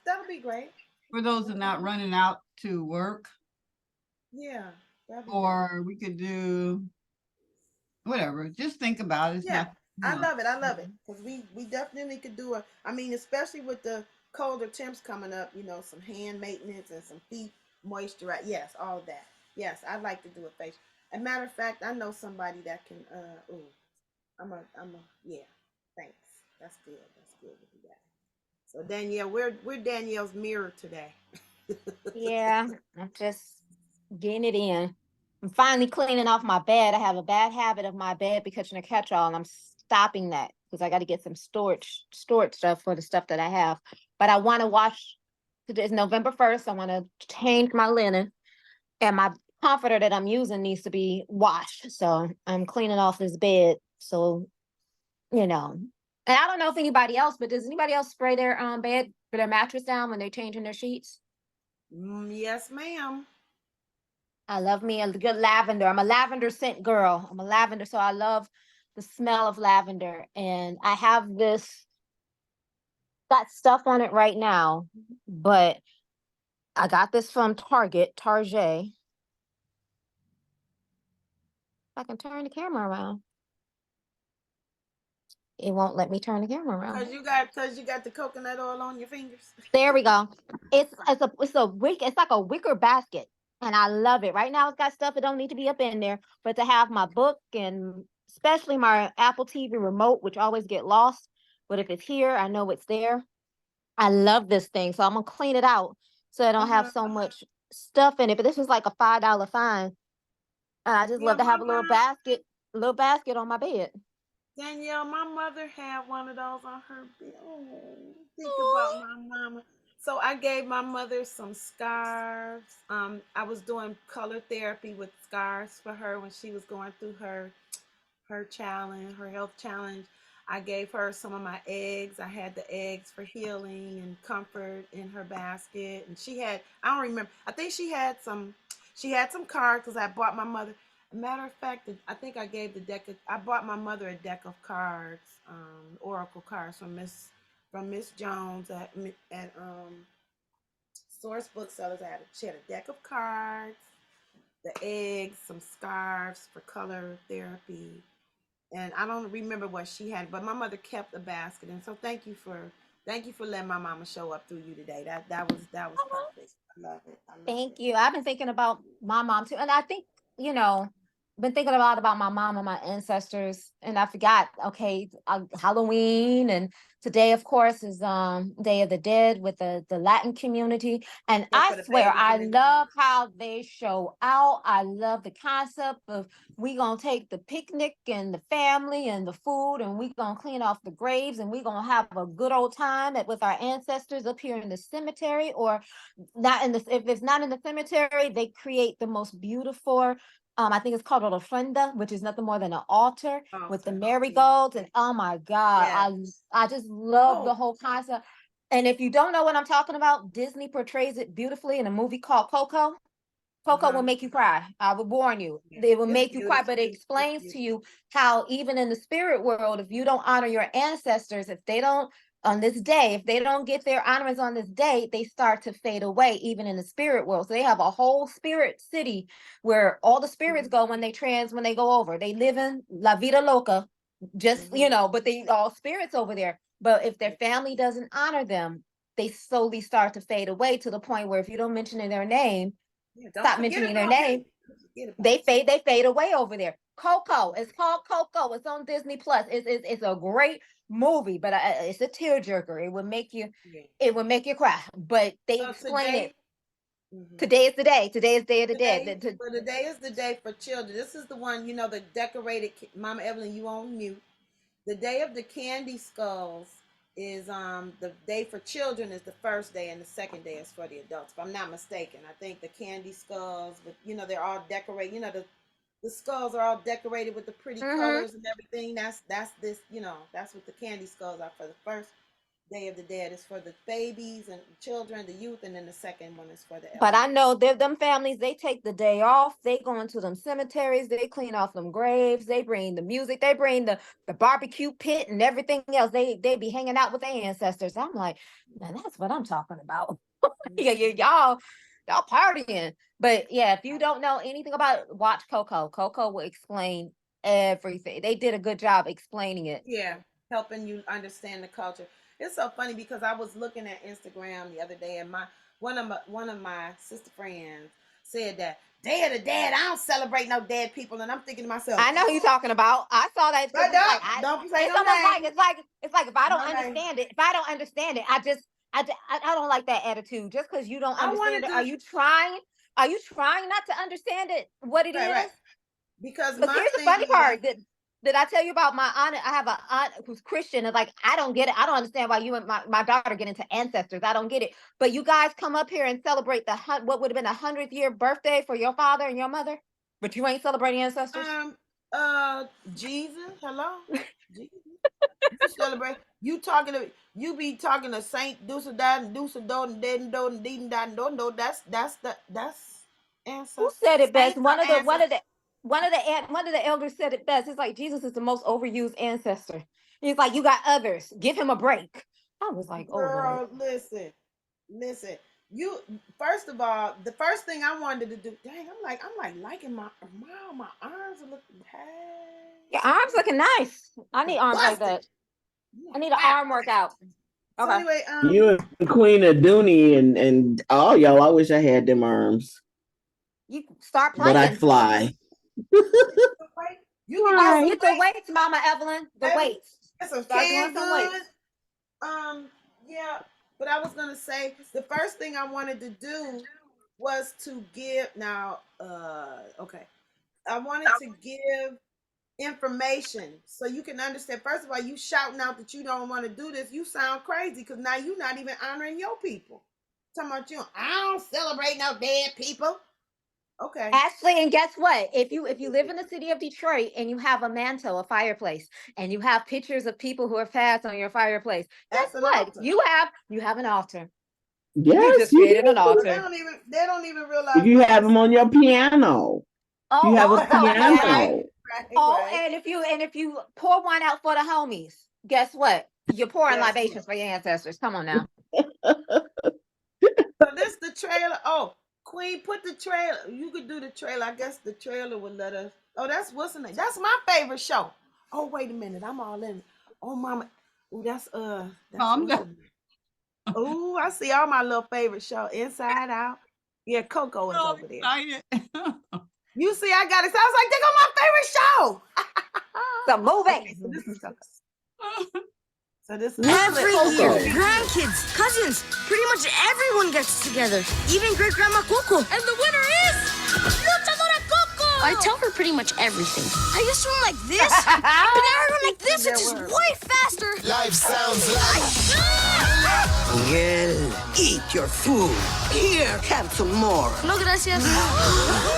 that'll be great. for those that are not running out to work, Yeah, that'll be great. or we could do whatever. Just think about it. It's Yeah, not, you I know. love it. I love it because we definitely could do a. I mean, especially with the colder temps coming up. Some hand maintenance and some feet moisturize. Yes, all of that. Yes, I'd like to do a facial. As a matter of fact, I know somebody that can. Ooh, yeah. Thanks. That's good. That's good to do that. So Danielle, we're Danielle's mirror today. Yeah, I'm just getting it in. I'm finally cleaning off my bed. I have a bad habit of my bed becoming a catch-all, and I'm stopping that because I got to get some storage stuff for the stuff that I have. But I want to wash. Today's November 1st. I want to change my linen, and my comforter that I'm using needs to be washed. So I'm cleaning off this bed. So you know, and I don't know if anybody else, but does anybody else spray their bed or their mattress down when they're changing their sheets? Yes, ma'am. I love me a good lavender. I'm a lavender scent girl. I'm a lavender, so I love the smell of lavender. And I have this got stuff on it right now, but I got this from Target. If I can turn the camera around. It won't let me turn the camera around. Cause you got the coconut oil on your fingers. There we go. It's like a wicker basket, and I love it. Right now, it's got stuff that don't need to be up in there, but to have my book and especially my Apple TV remote, which always get lost, but if it's here, I know it's there. I love this thing, so I'm gonna clean it out so I don't have Uh-huh. so much stuff in it. But this was like a $5 fine, and I just Yeah, love to my have mom, a little basket on my bed. Danielle, my mother had one of those on her bed. Oh, think about Aw. my mama. So I gave my mother some scarves. I was doing color therapy with scarves for her when she was going through her challenge, her health challenge. I gave her some of my eggs. I had the eggs for healing and comfort in her basket. And I don't remember. I think she had some cards because I bought my mother. Matter of fact, I think I gave I bought my mother a deck of cards, oracle cards from Miss Jones at Source Booksellers. She had a deck of cards, the eggs, some scarves for color therapy, and I don't remember what she had, but my mother kept the basket. And so thank you for letting my mama show up through you today. That was perfect. I love it. I love Thank it. you. I've been thinking about my mom too, and I think you know. been thinking a lot about my mom and my ancestors, and I forgot. Okay, Halloween, and today, of course, is Day of the Dead with the Latin community. And Yeah, I for the swear, babies I and the love kids. how they show out. I love the concept of we gonna take the picnic and the family and the food, and we gonna clean off the graves, and we gonna have a good old time with our ancestors up here in the cemetery, or not in the, if it's not in the cemetery, they create the most beautiful, I think it's called an ofrenda, which is nothing more than an altar with the Altar. Yeah. marigolds. And oh my God, Yeah. I just love the Oh. whole concept. And if you don't know what I'm talking about, Disney portrays it beautifully in a movie called Coco. Coco will Uh-huh. make you cry. I will warn you. Yeah. It will It's make you cry, beautiful. but it It's explains to beautiful. you how even in the spirit world, if you don't honor your ancestors, if they don't on this day, if they don't get their honors on this day, they start to fade away, even in the spirit world. So they have a whole spirit city where all the spirits go when when they go over. They live in La Vida Loca, just Mm-hmm. but they all spirits over there. But if their family doesn't honor them, they slowly start to fade away to the point where if you don't mention their name, Yeah. Don't stop forget mentioning their about them. name, Don't forget about them. they fade away over there. Coco, it's called Coco. It's on Disney Plus. It's a great movie, but it's a tearjerker. Yeah. It would make you cry. But they So explain it. today, mhm. Today is the day. Today is Day of the Dead. Today, well, today is the day for children. This is the one, the decorated. Mama Evelyn, you on mute. The day of the candy skulls is the day for children is the first day, and the second day is for the adults. If I'm not mistaken, I think the candy skulls, but they're all decorated. The skulls are all decorated with the pretty Mm-hmm. colors and everything. That's this. That's what the candy skulls are for. The first Day of the Dead is for the babies and children, the youth, and then the second one is for the But I elderly. know them families, they take the day off. They go into them cemeteries. They clean off them graves. They bring the music. They bring the barbecue pit and everything else. They be hanging out with their ancestors. I'm like, now that's what I'm talking about. Yeah, y'all partying. But yeah, if you don't know anything about it, watch Coco. Coco will explain everything. They did a good job explaining it. Yeah, helping you understand the culture. It's so funny because I was looking at Instagram the other day, and one of my sister friends said that Day of the Dead, I don't celebrate no dead people, and I'm thinking to myself, I know who you're talking about. I saw that because but it's like don't say it's no almost like name, it's like if I don't no name. understand it, I don't like that attitude. Just because you don't I understand wanted it, to, are you trying not to understand it, what it right, is? right, because Because my here's the thing funny is, part. Did I tell you about my aunt? I have an aunt who's Christian, and like I don't get it. I don't understand why you and my daughter get into ancestors. I don't get it. But you guys come up here and celebrate what would have been 100th year birthday for your father and your mother, but you ain't celebrating ancestors. um, Jesus, hello, Jesus. You celebrate. You be talking to Saint Deuce and Deuce and Doden Dead and Dean No, that's Who ancestors. said it best? Saints are ancestors. One of the elders said it best. It's like Jesus is the most overused ancestor. He's like, you got others. Give him a break. I was like, oh Lord. Girl, listen. You first of all, the first thing I wanted to do, dang, I'm like liking my arms are looking. Your Hey, arms looking nice. I need arms like busted. that. I'm I like, need an wow. arm Okay. workout. So Okay. anyway, You and Queen of Dooney and all y'all. I wish I had them arms, You start but I playing. fly. you can get Oh, Fly. some get the weight, weights, Mama Evelyn. The baby. weights. Get some Start doing canned some weights. goods. Yeah, but I was gonna say the first thing I wanted to do was to give now. Okay, I wanted to give information so you can understand. First of all, you shouting out that you don't want to do this. You sound crazy because now you're not even honoring your people. Talking about you, I don't celebrate no dead people. Okay, Ashley, and guess what? If you live in the city of Detroit and you have a mantle, a fireplace, and you have pictures of people who have passed on your fireplace, guess that's an what? altar. You have an altar. You Yes, just you created an do. So they altar. don't even they don't even If realize you what have they them on your piano, if you Oh, have a also, and right, piano. right. if you pour one out for the homies, guess what? You're pouring Guess what? libations for your ancestors. Come on now. So this the trailer. Oh, Queen, put the trailer. You could do the trailer. I guess the trailer would let us. Oh, that's what's the name? That's my favorite show. Oh, wait a minute. I'm all in. Oh, mama. Oh, that's Calm what's the down. name? Oh, I see all my little favorite show. Inside Out. Yeah, Coco is So over there. excited. You see, I got it. So I was like, "They got my favorite show." The movie. Okay, so this is Coco. So this is Every Coco. year, grandkids, cousins, pretty much everyone gets together. Even great grandma Coco. And the winner is Luchadora Coco. I tell her pretty much everything. I used to run like this, but now I run like this, which is way faster. Life sounds like Miguel, eat your food. Here, have some more. No, gracias.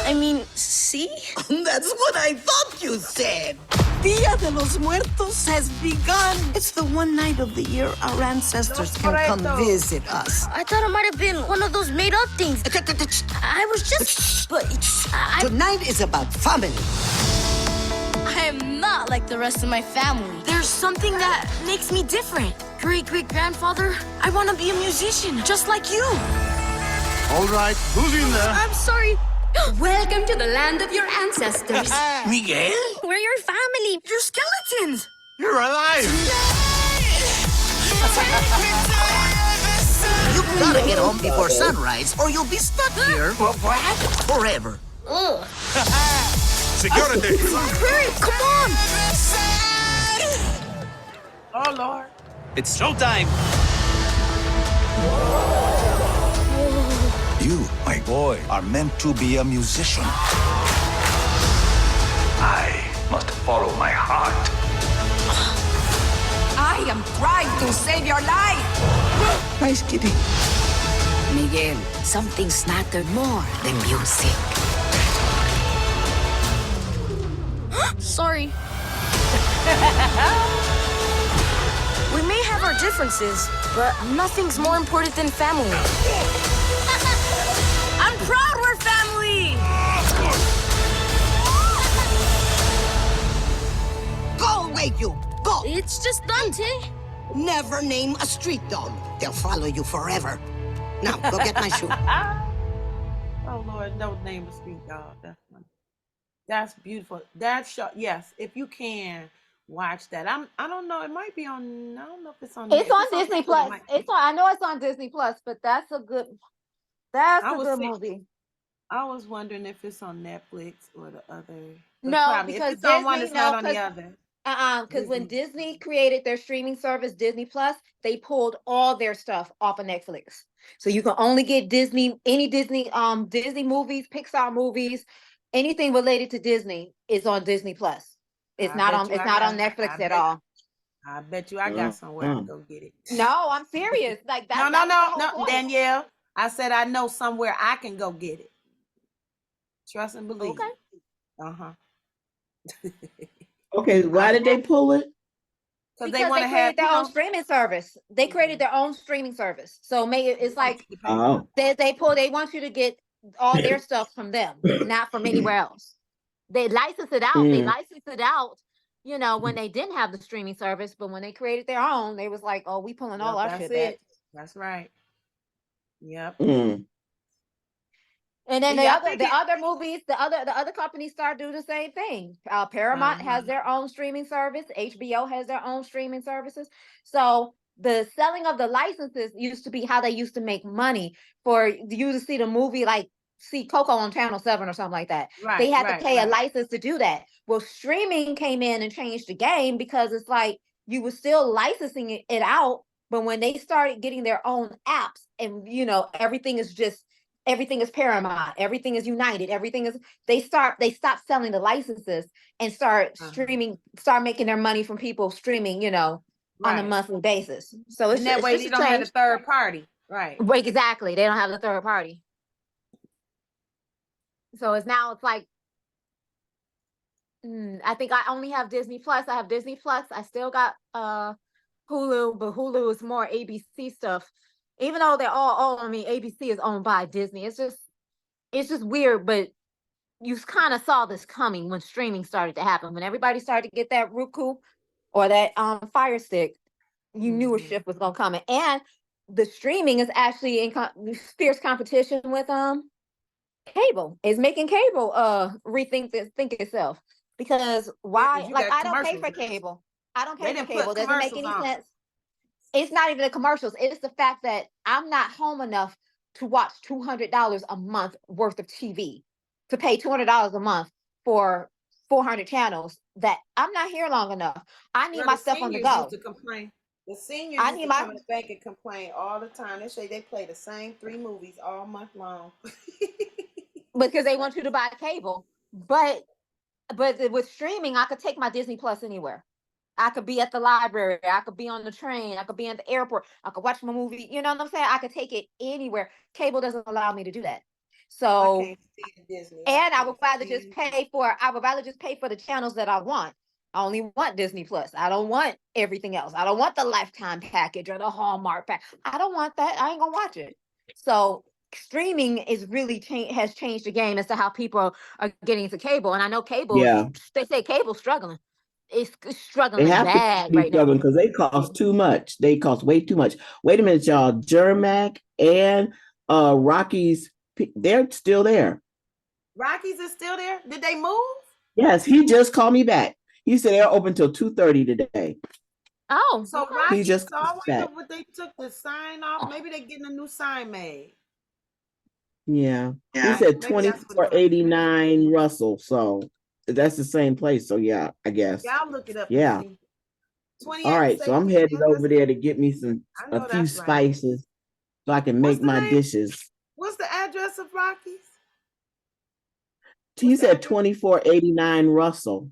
I mean, see? That's what I thought you said. Dia de los Muertos has begun. It's the one night of the year our ancestors can come visit us. I thought it might have been one of those made-up things. I was just... But Tonight is about family. I am not like the rest of my family. There's something that makes me different. Great-great-grandfather, I want to be a musician, just like you. All right, who's in there? I'm sorry. Welcome to the land of your ancestors. Miguel? We're your family. You're skeletons. You're alive! You gotta get home before sunrise, or you'll be stuck here forever. Ugh. Security! Hurry, come on. Oh Lord. It's showtime! You, my boy, are meant to be a musician. I must follow my heart. I am trying to save your life. Nice kitty. Miguel, something mattered more than music. Sorry. We may have our differences, but nothing's more important than family. I'm proud we're family! Go away, you! Go! It's just Dante. Never name a street dog. They'll follow you forever. Now, go get my shoe. Oh Lord, no name of street dog. That's funny. That's beautiful. That show, yes. If you can watch that, I don't know. It might be on. I don't know if it's on. It's on Netflix. Disney It Plus. might- It's on. I know it's on Disney Plus, but that's a good. That's I a was good think- movie. I was wondering if it's on Netflix or the other. But No, probably. because if it's on one, Disney- it's not no, on the other. Because when Disney. Disney created their streaming service, Disney Plus, they pulled all their stuff off of Netflix. So you can only get Disney, any Disney movies, Pixar movies, anything related to Disney is on Disney Plus. It's I not bet on. you It's I not got- on Netflix I at bet- all. I bet you I got somewhere to go get it. No, I'm serious. Like that. No, that was the whole no, point. Danielle. I said I know somewhere I can go get it. Trust and believe. Okay. Uh-huh. Okay, why did they pull it? Because Because they want to created have their own streaming service. They created their own streaming service. So it's like Oh, they want you to get all their stuff from them, not from anywhere else. They license it out. They license it out, when they didn't have the streaming service, but when they created their own, they was like, oh, we pulling all our that's shit it. back. That's right. Yep. And then Yeah, I the think other movies, the other companies start doing the same thing. Paramount has their own streaming service. HBO has their own streaming services. So the selling of the licenses used to be how they used to make money for you to see the movie, like see Coco on Channel 7 or something like that. Right, They had right, to pay a right. license to do that. Well, streaming came in and changed the game because it's like you were still licensing it out, but when they started getting their own apps and everything is Paramount, everything is United, they stop selling the licenses and start streaming, start making their money from people streaming, on a Right. monthly basis. So it's And that it's way just you a don't have a change. third party. Right. Right, exactly. They don't have the third party. So it's like I think I only have Disney Plus. I have Disney Plus. I still got Hulu, but Hulu is more ABC stuff. Even though they're all owned, ABC is owned by Disney. It's just weird, but you kind of saw this coming when streaming started to happen. When everybody started to get that Roku or that Fire Stick, you knew a shift was gonna come. And the streaming is actually in fierce competition with cable. It's making cable think itself. Because why? you Like got I don't pay for commercials. cable. I don't They pay for didn't put cable. Doesn't make any commercials on. sense. It's not even the commercials. It's the fact that I'm not home enough to watch $200 a month worth of TV. to pay $200 a month for 400 channels that I'm not here long enough. I need Well, my the stuff on the seniors used go. to complain. The seniors I used need to my come to the bank and complain all the time. They say they play the same 3 movies all month long. because they want you to buy cable. But with streaming, I could take my Disney Plus anywhere. I could be at the library. I could be on the train. I could be at the airport. I could watch my movie. You know what I'm saying? I could take it anywhere. Cable doesn't allow me to do that. I So, can't stand Disney. I and can't stand. I would rather just pay for the channels that I want. I only want Disney Plus. I don't want everything else. I don't want the Lifetime package or the Hallmark pack. I don't want that. I ain't gonna watch it. So streaming is really has changed the game as to how people are getting into cable. And I know cable is, Yeah, they say cable's struggling. It's they struggling have to bad be right now. struggling because they cost too much. They cost way too much. Wait a minute, y'all. Germac and Rockies, they're still there. Rockies is still there. Did they move? Yes, he just called me back. He said they're open till 2:30 today. Oh, So okay. He Rockies. just So I back. wonder what they took the sign off. Maybe they're getting a new sign made. Yeah. He Yeah, said maybe that's what it twenty-four is. eighty nine Russell. So that's the same place. So yeah, I guess. Yeah, I'll look it up and Yeah. see. 28 All right. So I'm safety. headed Yeah, over there to get me I a know few that's right. spices so I can What's make the my name? dishes. What's the address of Rockies? He What's the said address? 2489 Russell.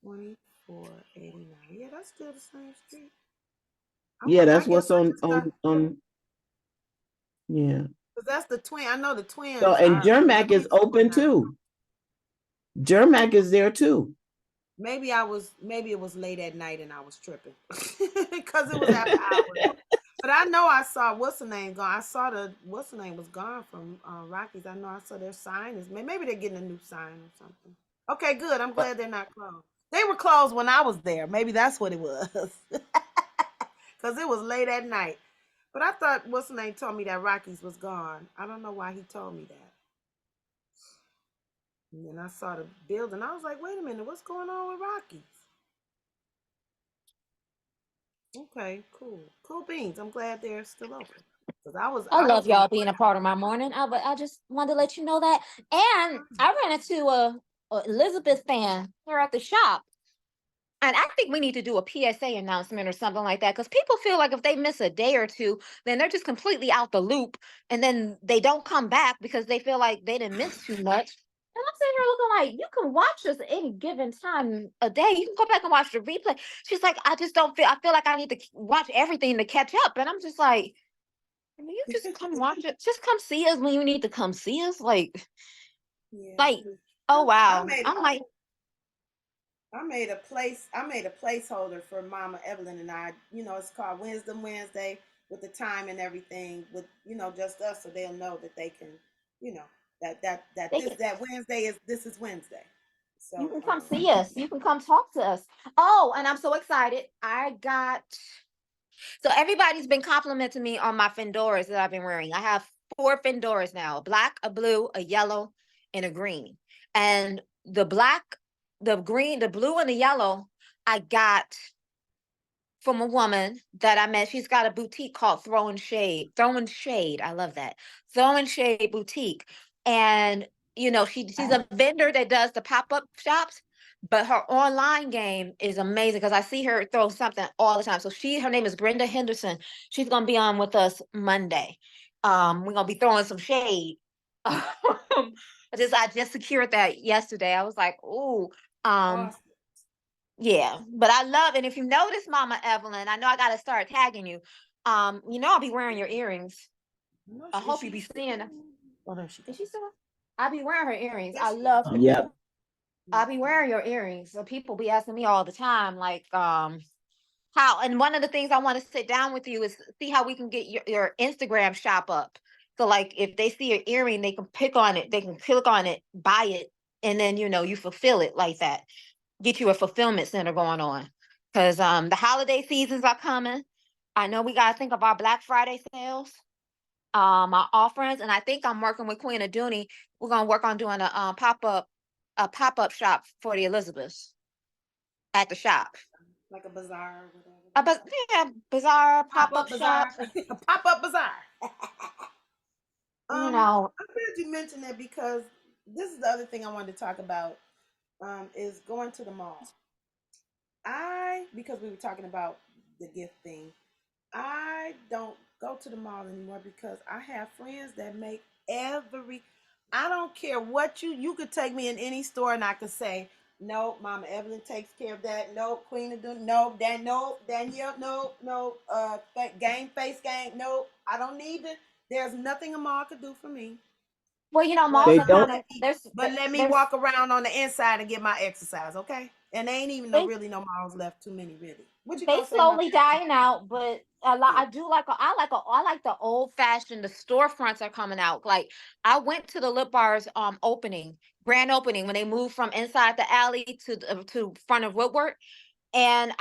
2489. Yeah, that's still the same street. Yeah, I that's guess what's I just got on yeah. because that's the twin. I know the So twins and are. Germac is open 24. too. Germac is there too. Maybe it was late at night and I was tripping because it was after hours. But I know I saw what's the name gone. I saw the what's the name was gone from Rockies. I know I saw their sign is maybe they're getting a new sign or something. Okay, good. I'm glad they're not closed. They were closed when I was there. Maybe that's what it was. Because it was late at night. But I thought what's the name told me that Rockies was gone. I don't know why he told me that. And then I saw the building. I was like, wait a minute, what's going on with Rockies? Okay, cool. Cool beans. I'm glad they're still open. Because I I love was gonna y'all being a part of my morning. I just wanted to let you know that. And I ran into a Elizabeth fan here at the shop. And I think we need to do a PSA announcement or something like that because people feel like if they miss a day or two, then they're just completely out the loop and then they don't come back because they feel like they didn't miss too much. And I'm sitting here looking like, you can watch us any given time a day. You can go back and watch the replay. She's like, I feel like I need to watch everything to catch up. And I'm just like, I mean, you just come watch it. Just come see us when you need to come see us. yeah. Like, oh I wow. made I'm like, I made a placeholder for Mama Evelyn and I. It's called Wisdom Wednesday with the time and everything with just us so they'll know that they can, you know, they can, that Wednesday is this is Wednesday. you So can come see us. You can come talk to us. Oh, and I'm so excited. So everybody's been complimenting me on my fedoras that I've been wearing. I have 4 fedoras now: a black, a blue, a yellow, and a green. And the black, the green, the blue, and the yellow, I got from a woman that I met. She's got a boutique called Throwing Shade. Throwing Shade. I love that. Throwing Shade Boutique. And she's a vendor that does the pop-up shops, but her online game is amazing because I see her throw something all the time. So her name is Brenda Henderson. She's gonna be on with us Monday. We're gonna be throwing some shade. I just secured that yesterday. I was like, ooh, awesome. yeah, but I love, and if you notice, Mama Evelyn, I know I gotta start tagging you. I'll be wearing your earrings. I hope you be seeing them. Oh, there she Is goes. she still? I'll be wearing her earrings. There I she goes. love. Yep. I'll be wearing your earrings. So people be asking me all the time, like, how. And one of the things I want to sit down with you is see how we can get your Instagram shop up. So like, if they see your earring, they can pick on it. They can click on it, buy it, and then you fulfill it like that. Get you a fulfillment center going on because the holiday seasons are coming. I know we got to think of our Black Friday sales, our offerings, and I think I'm working with Queen Aduni. We're gonna work on doing a pop up shop for the Elizabeths at the shop. Like a bazaar or whatever. Yeah, bazaar Pop pop up up bazaar. shop. A pop up bazaar. You know, I'm glad you mentioned that because this is the other thing I wanted to talk about. Is going to the mall. Because we were talking about the gift thing, I don't go to the mall anymore because I have friends that make every. I don't care what you could take me in any store and I could say, no, Mama Evelyn takes care of that. No, Queen of Doom. No, no, Danielle. No, no. Game face game. No, I don't need it. There's nothing a mall could do for me. Well, you know, But malls They are don't. kind of but let me there's walk around on the inside and get my exercise, okay? And there ain't even no they really no malls left. Too many really. What you they gonna say, Mama? slowly dying out, but a lot. Yeah. I do like. I like the old fashioned. The storefronts are coming out. Like I went to the Lip Bar's opening, grand opening when they moved from inside the alley to front of Woodward, and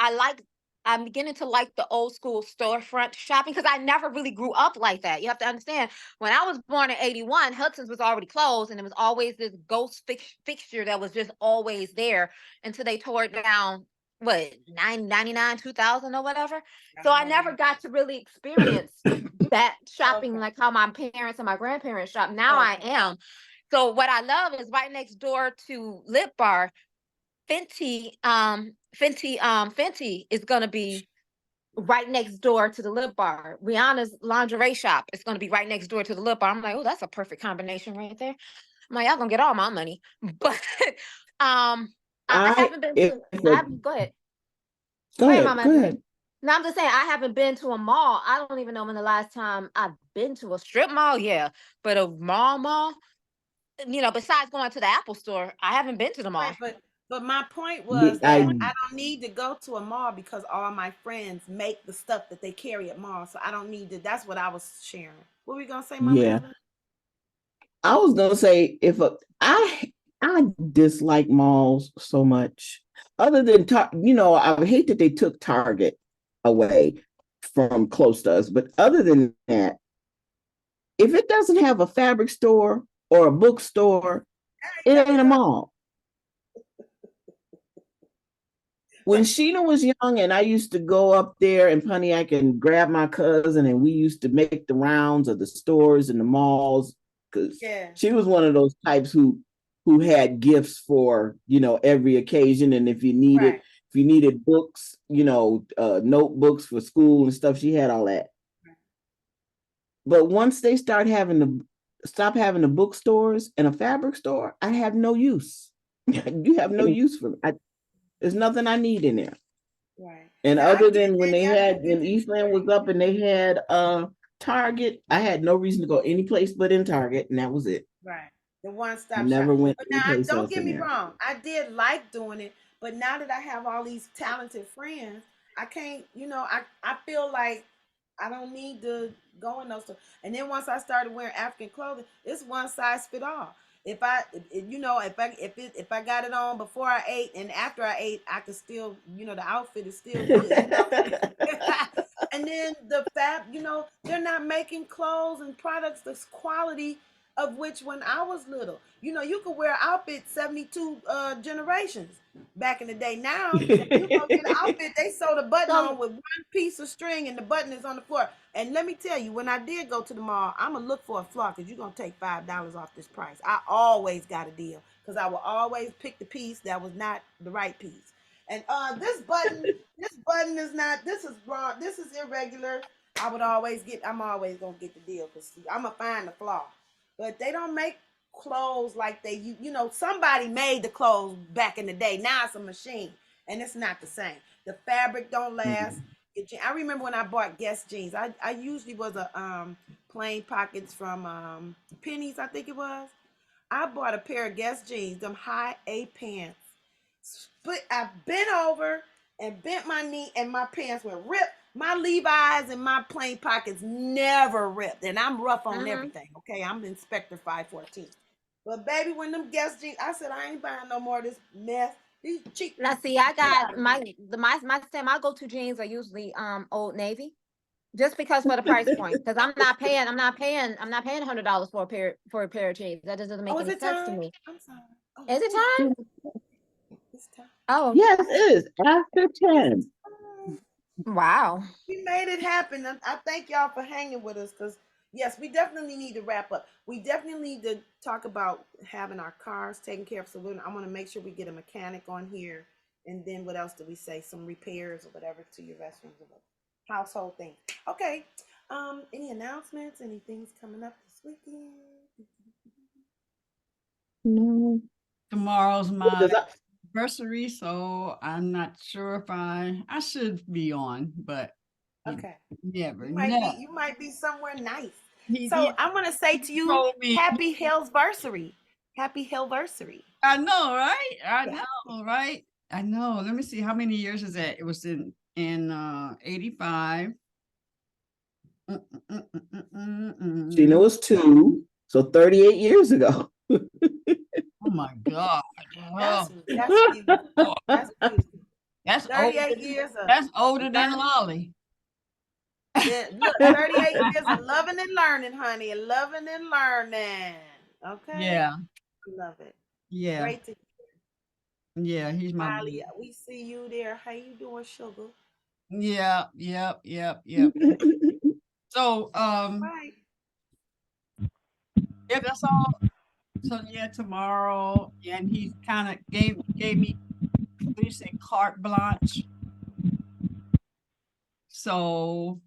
I'm beginning to like the old school storefront shopping because I never really grew up like that. You have to understand, when I was born in 81, Hudson's was already closed, and it was always this ghost fixture that was just always there until they tore it down, what, 999, 2000 or whatever. So I never got to really experience that shopping Okay. like how my parents and my grandparents shop. Now I Okay. am. So what I love is right next door to Lip Bar, Fenty is gonna be right next door to the Lip Bar. Rihanna's lingerie shop is gonna be right next door to the Lip Bar. I'm like, oh, that's a perfect combination right there. I'm like, y'all gonna get all my money. But I I haven't been if to I a, haven't go ahead. Go Go ahead, ahead, Mama go Evelyn. ahead. No, I'm just saying I haven't been to a mall. I don't even know when the last time I've been to a strip mall, yeah. But a mall, besides going to the Apple store, I haven't been to the Right, mall. but my point Yeah, was that I don't need to go to a mall because all my friends make the stuff that they carry at malls. So I don't need to. That's what I was sharing. What were we gonna say, Mama yeah. Evelyn? I was gonna say I dislike malls so much. Other than I hate that they took Target away from close to us. But other than that, if it doesn't have a fabric store or a bookstore, it ain't a mall. When Sheena was young and I used to go up there in Pontiac and grab my cousin, and we used to make the rounds of the stores and the malls, because Yeah. she was one of those types who had gifts for every occasion. And Right. if you needed books, notebooks for school and stuff, she had all that. But once they stop having the bookstores and a fabric store, I have no use. You have no use for me. There's nothing I need in there. Right. And Now I other get than that. Y'all can when get Eastland was up and they had Target, I had no reason to go any place but in Target, and that was it. right. The one I stop shop. never went But now, anyplace don't else get in me there. wrong. I did like doing it, but now that I have all these talented friends, I can't. I feel like I don't need to go in those stores. And then once I started wearing African clothing, it's one size fit all. If I got it on before I ate and after I ate, I could still, the outfit is still good. And then they're not making clothes and products that's quality of which when I was little. You could wear outfits 72 generations back in the day. Now you go get an outfit, they sew the button So on with one piece of string and the button is on the floor. And let me tell you, when I did go to the mall, I'm gonna look for a flaw because you're gonna take $5 off this price. I always got a deal because I will always pick the piece that was not the right piece. And this button is not. This is wrong. This is irregular. I'm always gonna get the deal because I'm gonna find the flaw. But they don't make clothes like somebody made the clothes back in the day. Now it's a machine, and it's not the same. The fabric don't last. I remember when I bought Guess jeans. I usually was a plain pockets from Pennies, I think it was. I bought a pair of Guess jeans, them high A pants. I bent over and bent my knee, and my pants were ripped. My Levi's and my plain pockets never ripped, and I'm rough on mhm. everything. Okay, I'm Inspector 514. But baby, when them Guess jeans, I said I ain't buying no more of this mess. These cheap. Now see, I Get got out of here. my go-to jeans are usually Old Navy, just because for the price point. Because I'm not paying $100 for a pair of jeans. That doesn't Oh, make is any it sense to time? me. I'm sorry. Oh, Is it time? it's time. Oh, Yes, it is after It's 10. time. wow. We made it happen. I thank y'all for hanging with us because Yes, we definitely need to wrap up. We definitely need to talk about having our cars taken care of. So I'm going to make sure we get a mechanic on here. And then what else do we say? Some repairs or whatever to your restrooms or household things. Okay. Any announcements? Any things coming up this weekend? No. Tomorrow's my Does I- anniversary, so I'm not sure if I should be on, but you Okay. never You might be know. somewhere nice. So He I'm gonna say to you, told me, happy Hellsversary. Happy Hellsversary. I know, right? I Yeah. know, right? I know. Let me see, how many years is that? It was in 85. She knows 2, so 38 years ago. Oh my God. That's Oh, beautiful. That's beautiful. that's older. 38 years of That's older than learning. Lolly. Yeah, look, 38 years of loving and learning, honey. Loving and learning. Okay. Yeah, Love it. yeah, Great to yeah. He's my Molly. baby. We see you there. How you doing, sugar? Yeah, yep, yep, yep. So, Right. yeah, that's all. So yeah, tomorrow, and he kind of gave me, what do you say, carte blanche. So,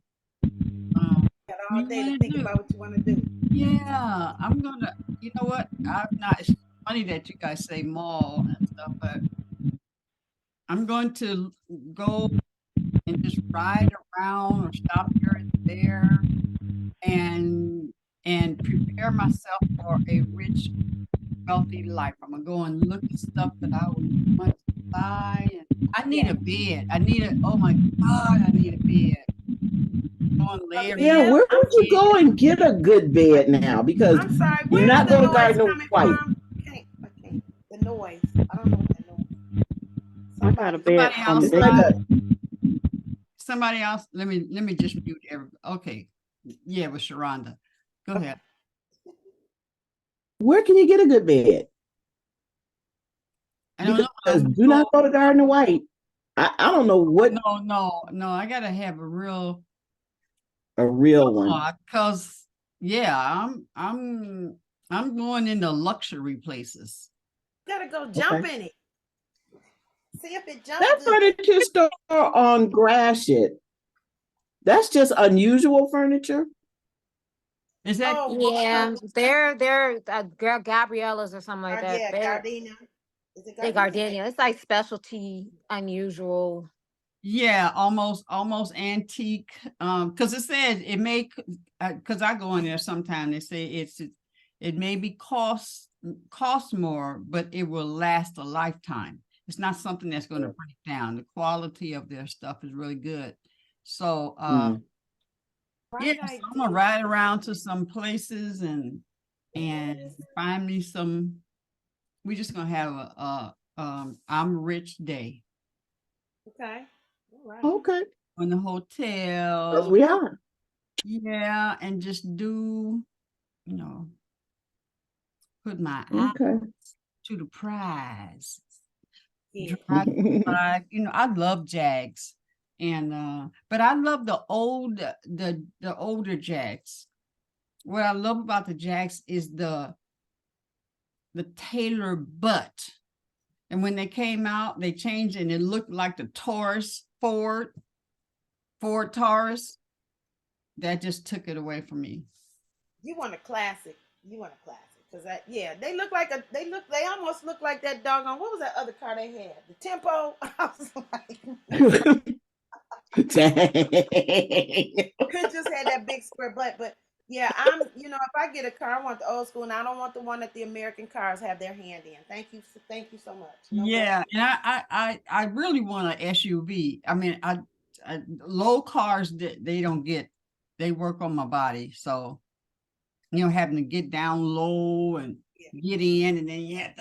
Got what all you day to want to think do? about what you want to do. Yeah, I'm gonna. You know what? I'm not. It's funny that you guys say mall and stuff, but I'm going to go and just ride around or stop here and there and prepare myself for a rich, wealthy life. I'm gonna go and look at stuff that I would want to buy. And I need a bed. I need a, oh my God, I need a bed. Go and lay A Yeah, bed. where I'm would you go and get a good bed now? Because I'm sorry. you're Where's not the going to noise Gardner coming White. from? I can't. The noise. I don't know what the noise. I got a Somebody. bed somebody from else. It's like a, Somebody else. Let me just mute everybody. Okay. Yeah, with Sharonda. Go ahead. where can you get a good bed? I don't know. Because I'm do not go to Gardner White. I don't know what no. I gotta have a real a real one. because yeah, I'm going into luxury places. Gotta go jump Okay. in it. See if it jump That good. furniture store on Gratiot, that's just unusual furniture. Is that Oh, Yeah, they're Gabriella's or something like that. yeah, They're Gardena. Is it they Gardena? Gardenia. It's like specialty, unusual. yeah, almost antique. Because it said it may because I go in there sometime. They say it may be cost more, but it will last a lifetime. It's not something that's going to break down. The quality of their stuff is really good. So Mm. yeah, Right so I'm gonna idea. ride around to some places and Yes. find me some. We're just gonna have I'm rich day Okay. All right. Okay. in the Because hotel. we are. Yeah, and just do, put my eye Okay. to the prize. Yeah. Drive by, I love Jags. And but I love the older Jags. What I love about the Jags is the Taylor butt. And when they came out, they changed and it looked like the Taurus Ford Taurus. That just took it away from me. You want a classic. You want a classic. Cause they almost look like that doggone, what was that other car they had? The Tempo. I was like, Dang. it just had that big square butt. But yeah, if I get a car, I want the old school, and I don't want the one that the American cars have their hand in. Thank you so much. No Yeah, and I really want an SUV. I mean, I low cars they don't get, they work on my body. So, having to get down low and get in, and then you have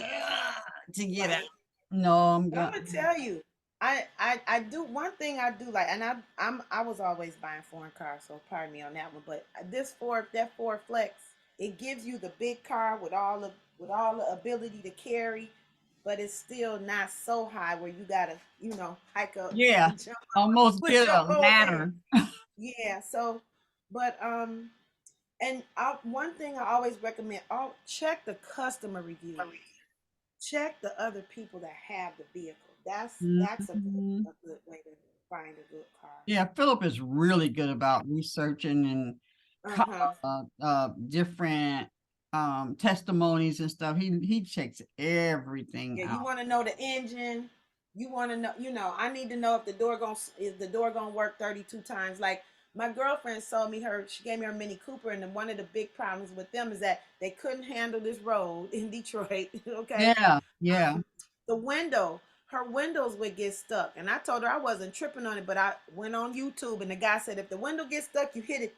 to get out. Right. No, I'm But I'm going. gonna tell you, I do one thing I do like, and I was always buying foreign cars, so pardon me on that one. But that Ford Flex, it gives you the big car with all the ability to carry, but it's still not so high where you gotta hike up Yeah, and jump almost put get your a whole thing. ladder. Yeah. So, but And one thing I always recommend: check the customer reviews. Check the other people that have the vehicle. That's Mhm. a good way to find a good car. Yeah, Philip is really good about researching and Uh-huh. different testimonies and stuff. He checks everything Yeah, you out. want to know the engine. You want to know, I need to know if the door gonna work 32 times. Like my girlfriend sold me she gave me her Mini Cooper, and one of the big problems with them is that they couldn't handle this road in Detroit. Okay. Yeah, yeah. The window, her windows would get stuck. And I told her I wasn't tripping on it, but I went on YouTube and the guy said if the window gets stuck, you hit it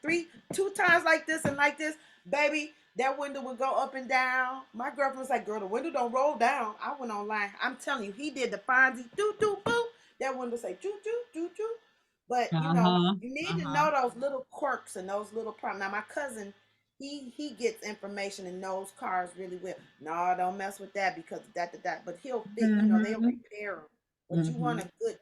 two times like this and like this, baby, that window would go up and down. My girlfriend was like, girl, the window don't roll down. I went online. I'm telling you, he did the Fonzie, doo doo boo. That window say choo choo choo choo. But Uh-huh. you need to Uh-huh. know those little quirks and those little problems. Now my cousin, he gets information and knows cars really well. No, don't mess with that because that. But he'll fix, they'll Mhm. repair them. But Mhm.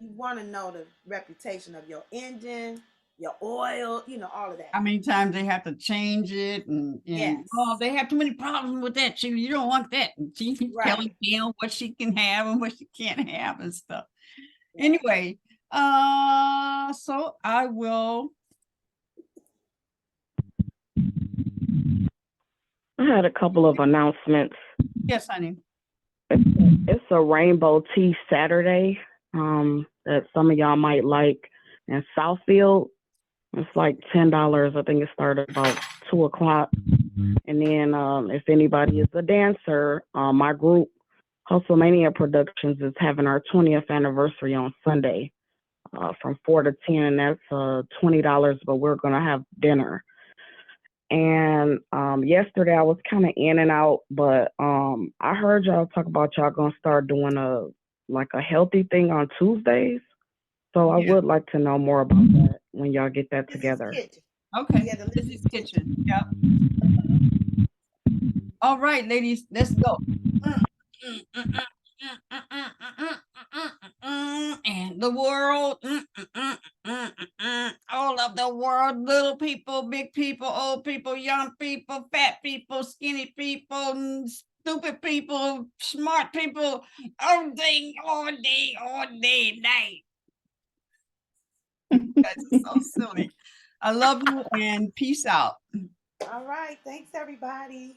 you want to know the reputation of your engine, your oil, all of that. How many times they have to change it and oh, Yes, they have too many problems with that. You don't want that. And she's telling right, Gail what she can have and what she can't have and stuff. right. Anyway, so I will. I had a couple of announcements. Yes, honey. It's a Rainbow Tea Saturday that some of y'all might like in Southfield. It's like $10. I think it started about 2 o'clock. And then if anybody is a dancer, my group Hustlemania Productions is having our 20th anniversary on Sunday from 4 to 10. And that's $20, but we're gonna have dinner. And yesterday I was kind of in and out, but I heard y'all talk about y'all gonna start doing a healthy thing on Tuesdays. So I Yeah. would like to know more about that when y'all get that Lizzie's together. kitchen. Okay. Yeah, the This Lizzie's is kitchen. Yep. All right, ladies, let's go. And the world, all of the world, little people, big people, old people, young people, fat people, skinny people, stupid people, smart people, all day, all day, all day, night. That's so silly. I love you and peace out. All right. Thanks, everybody.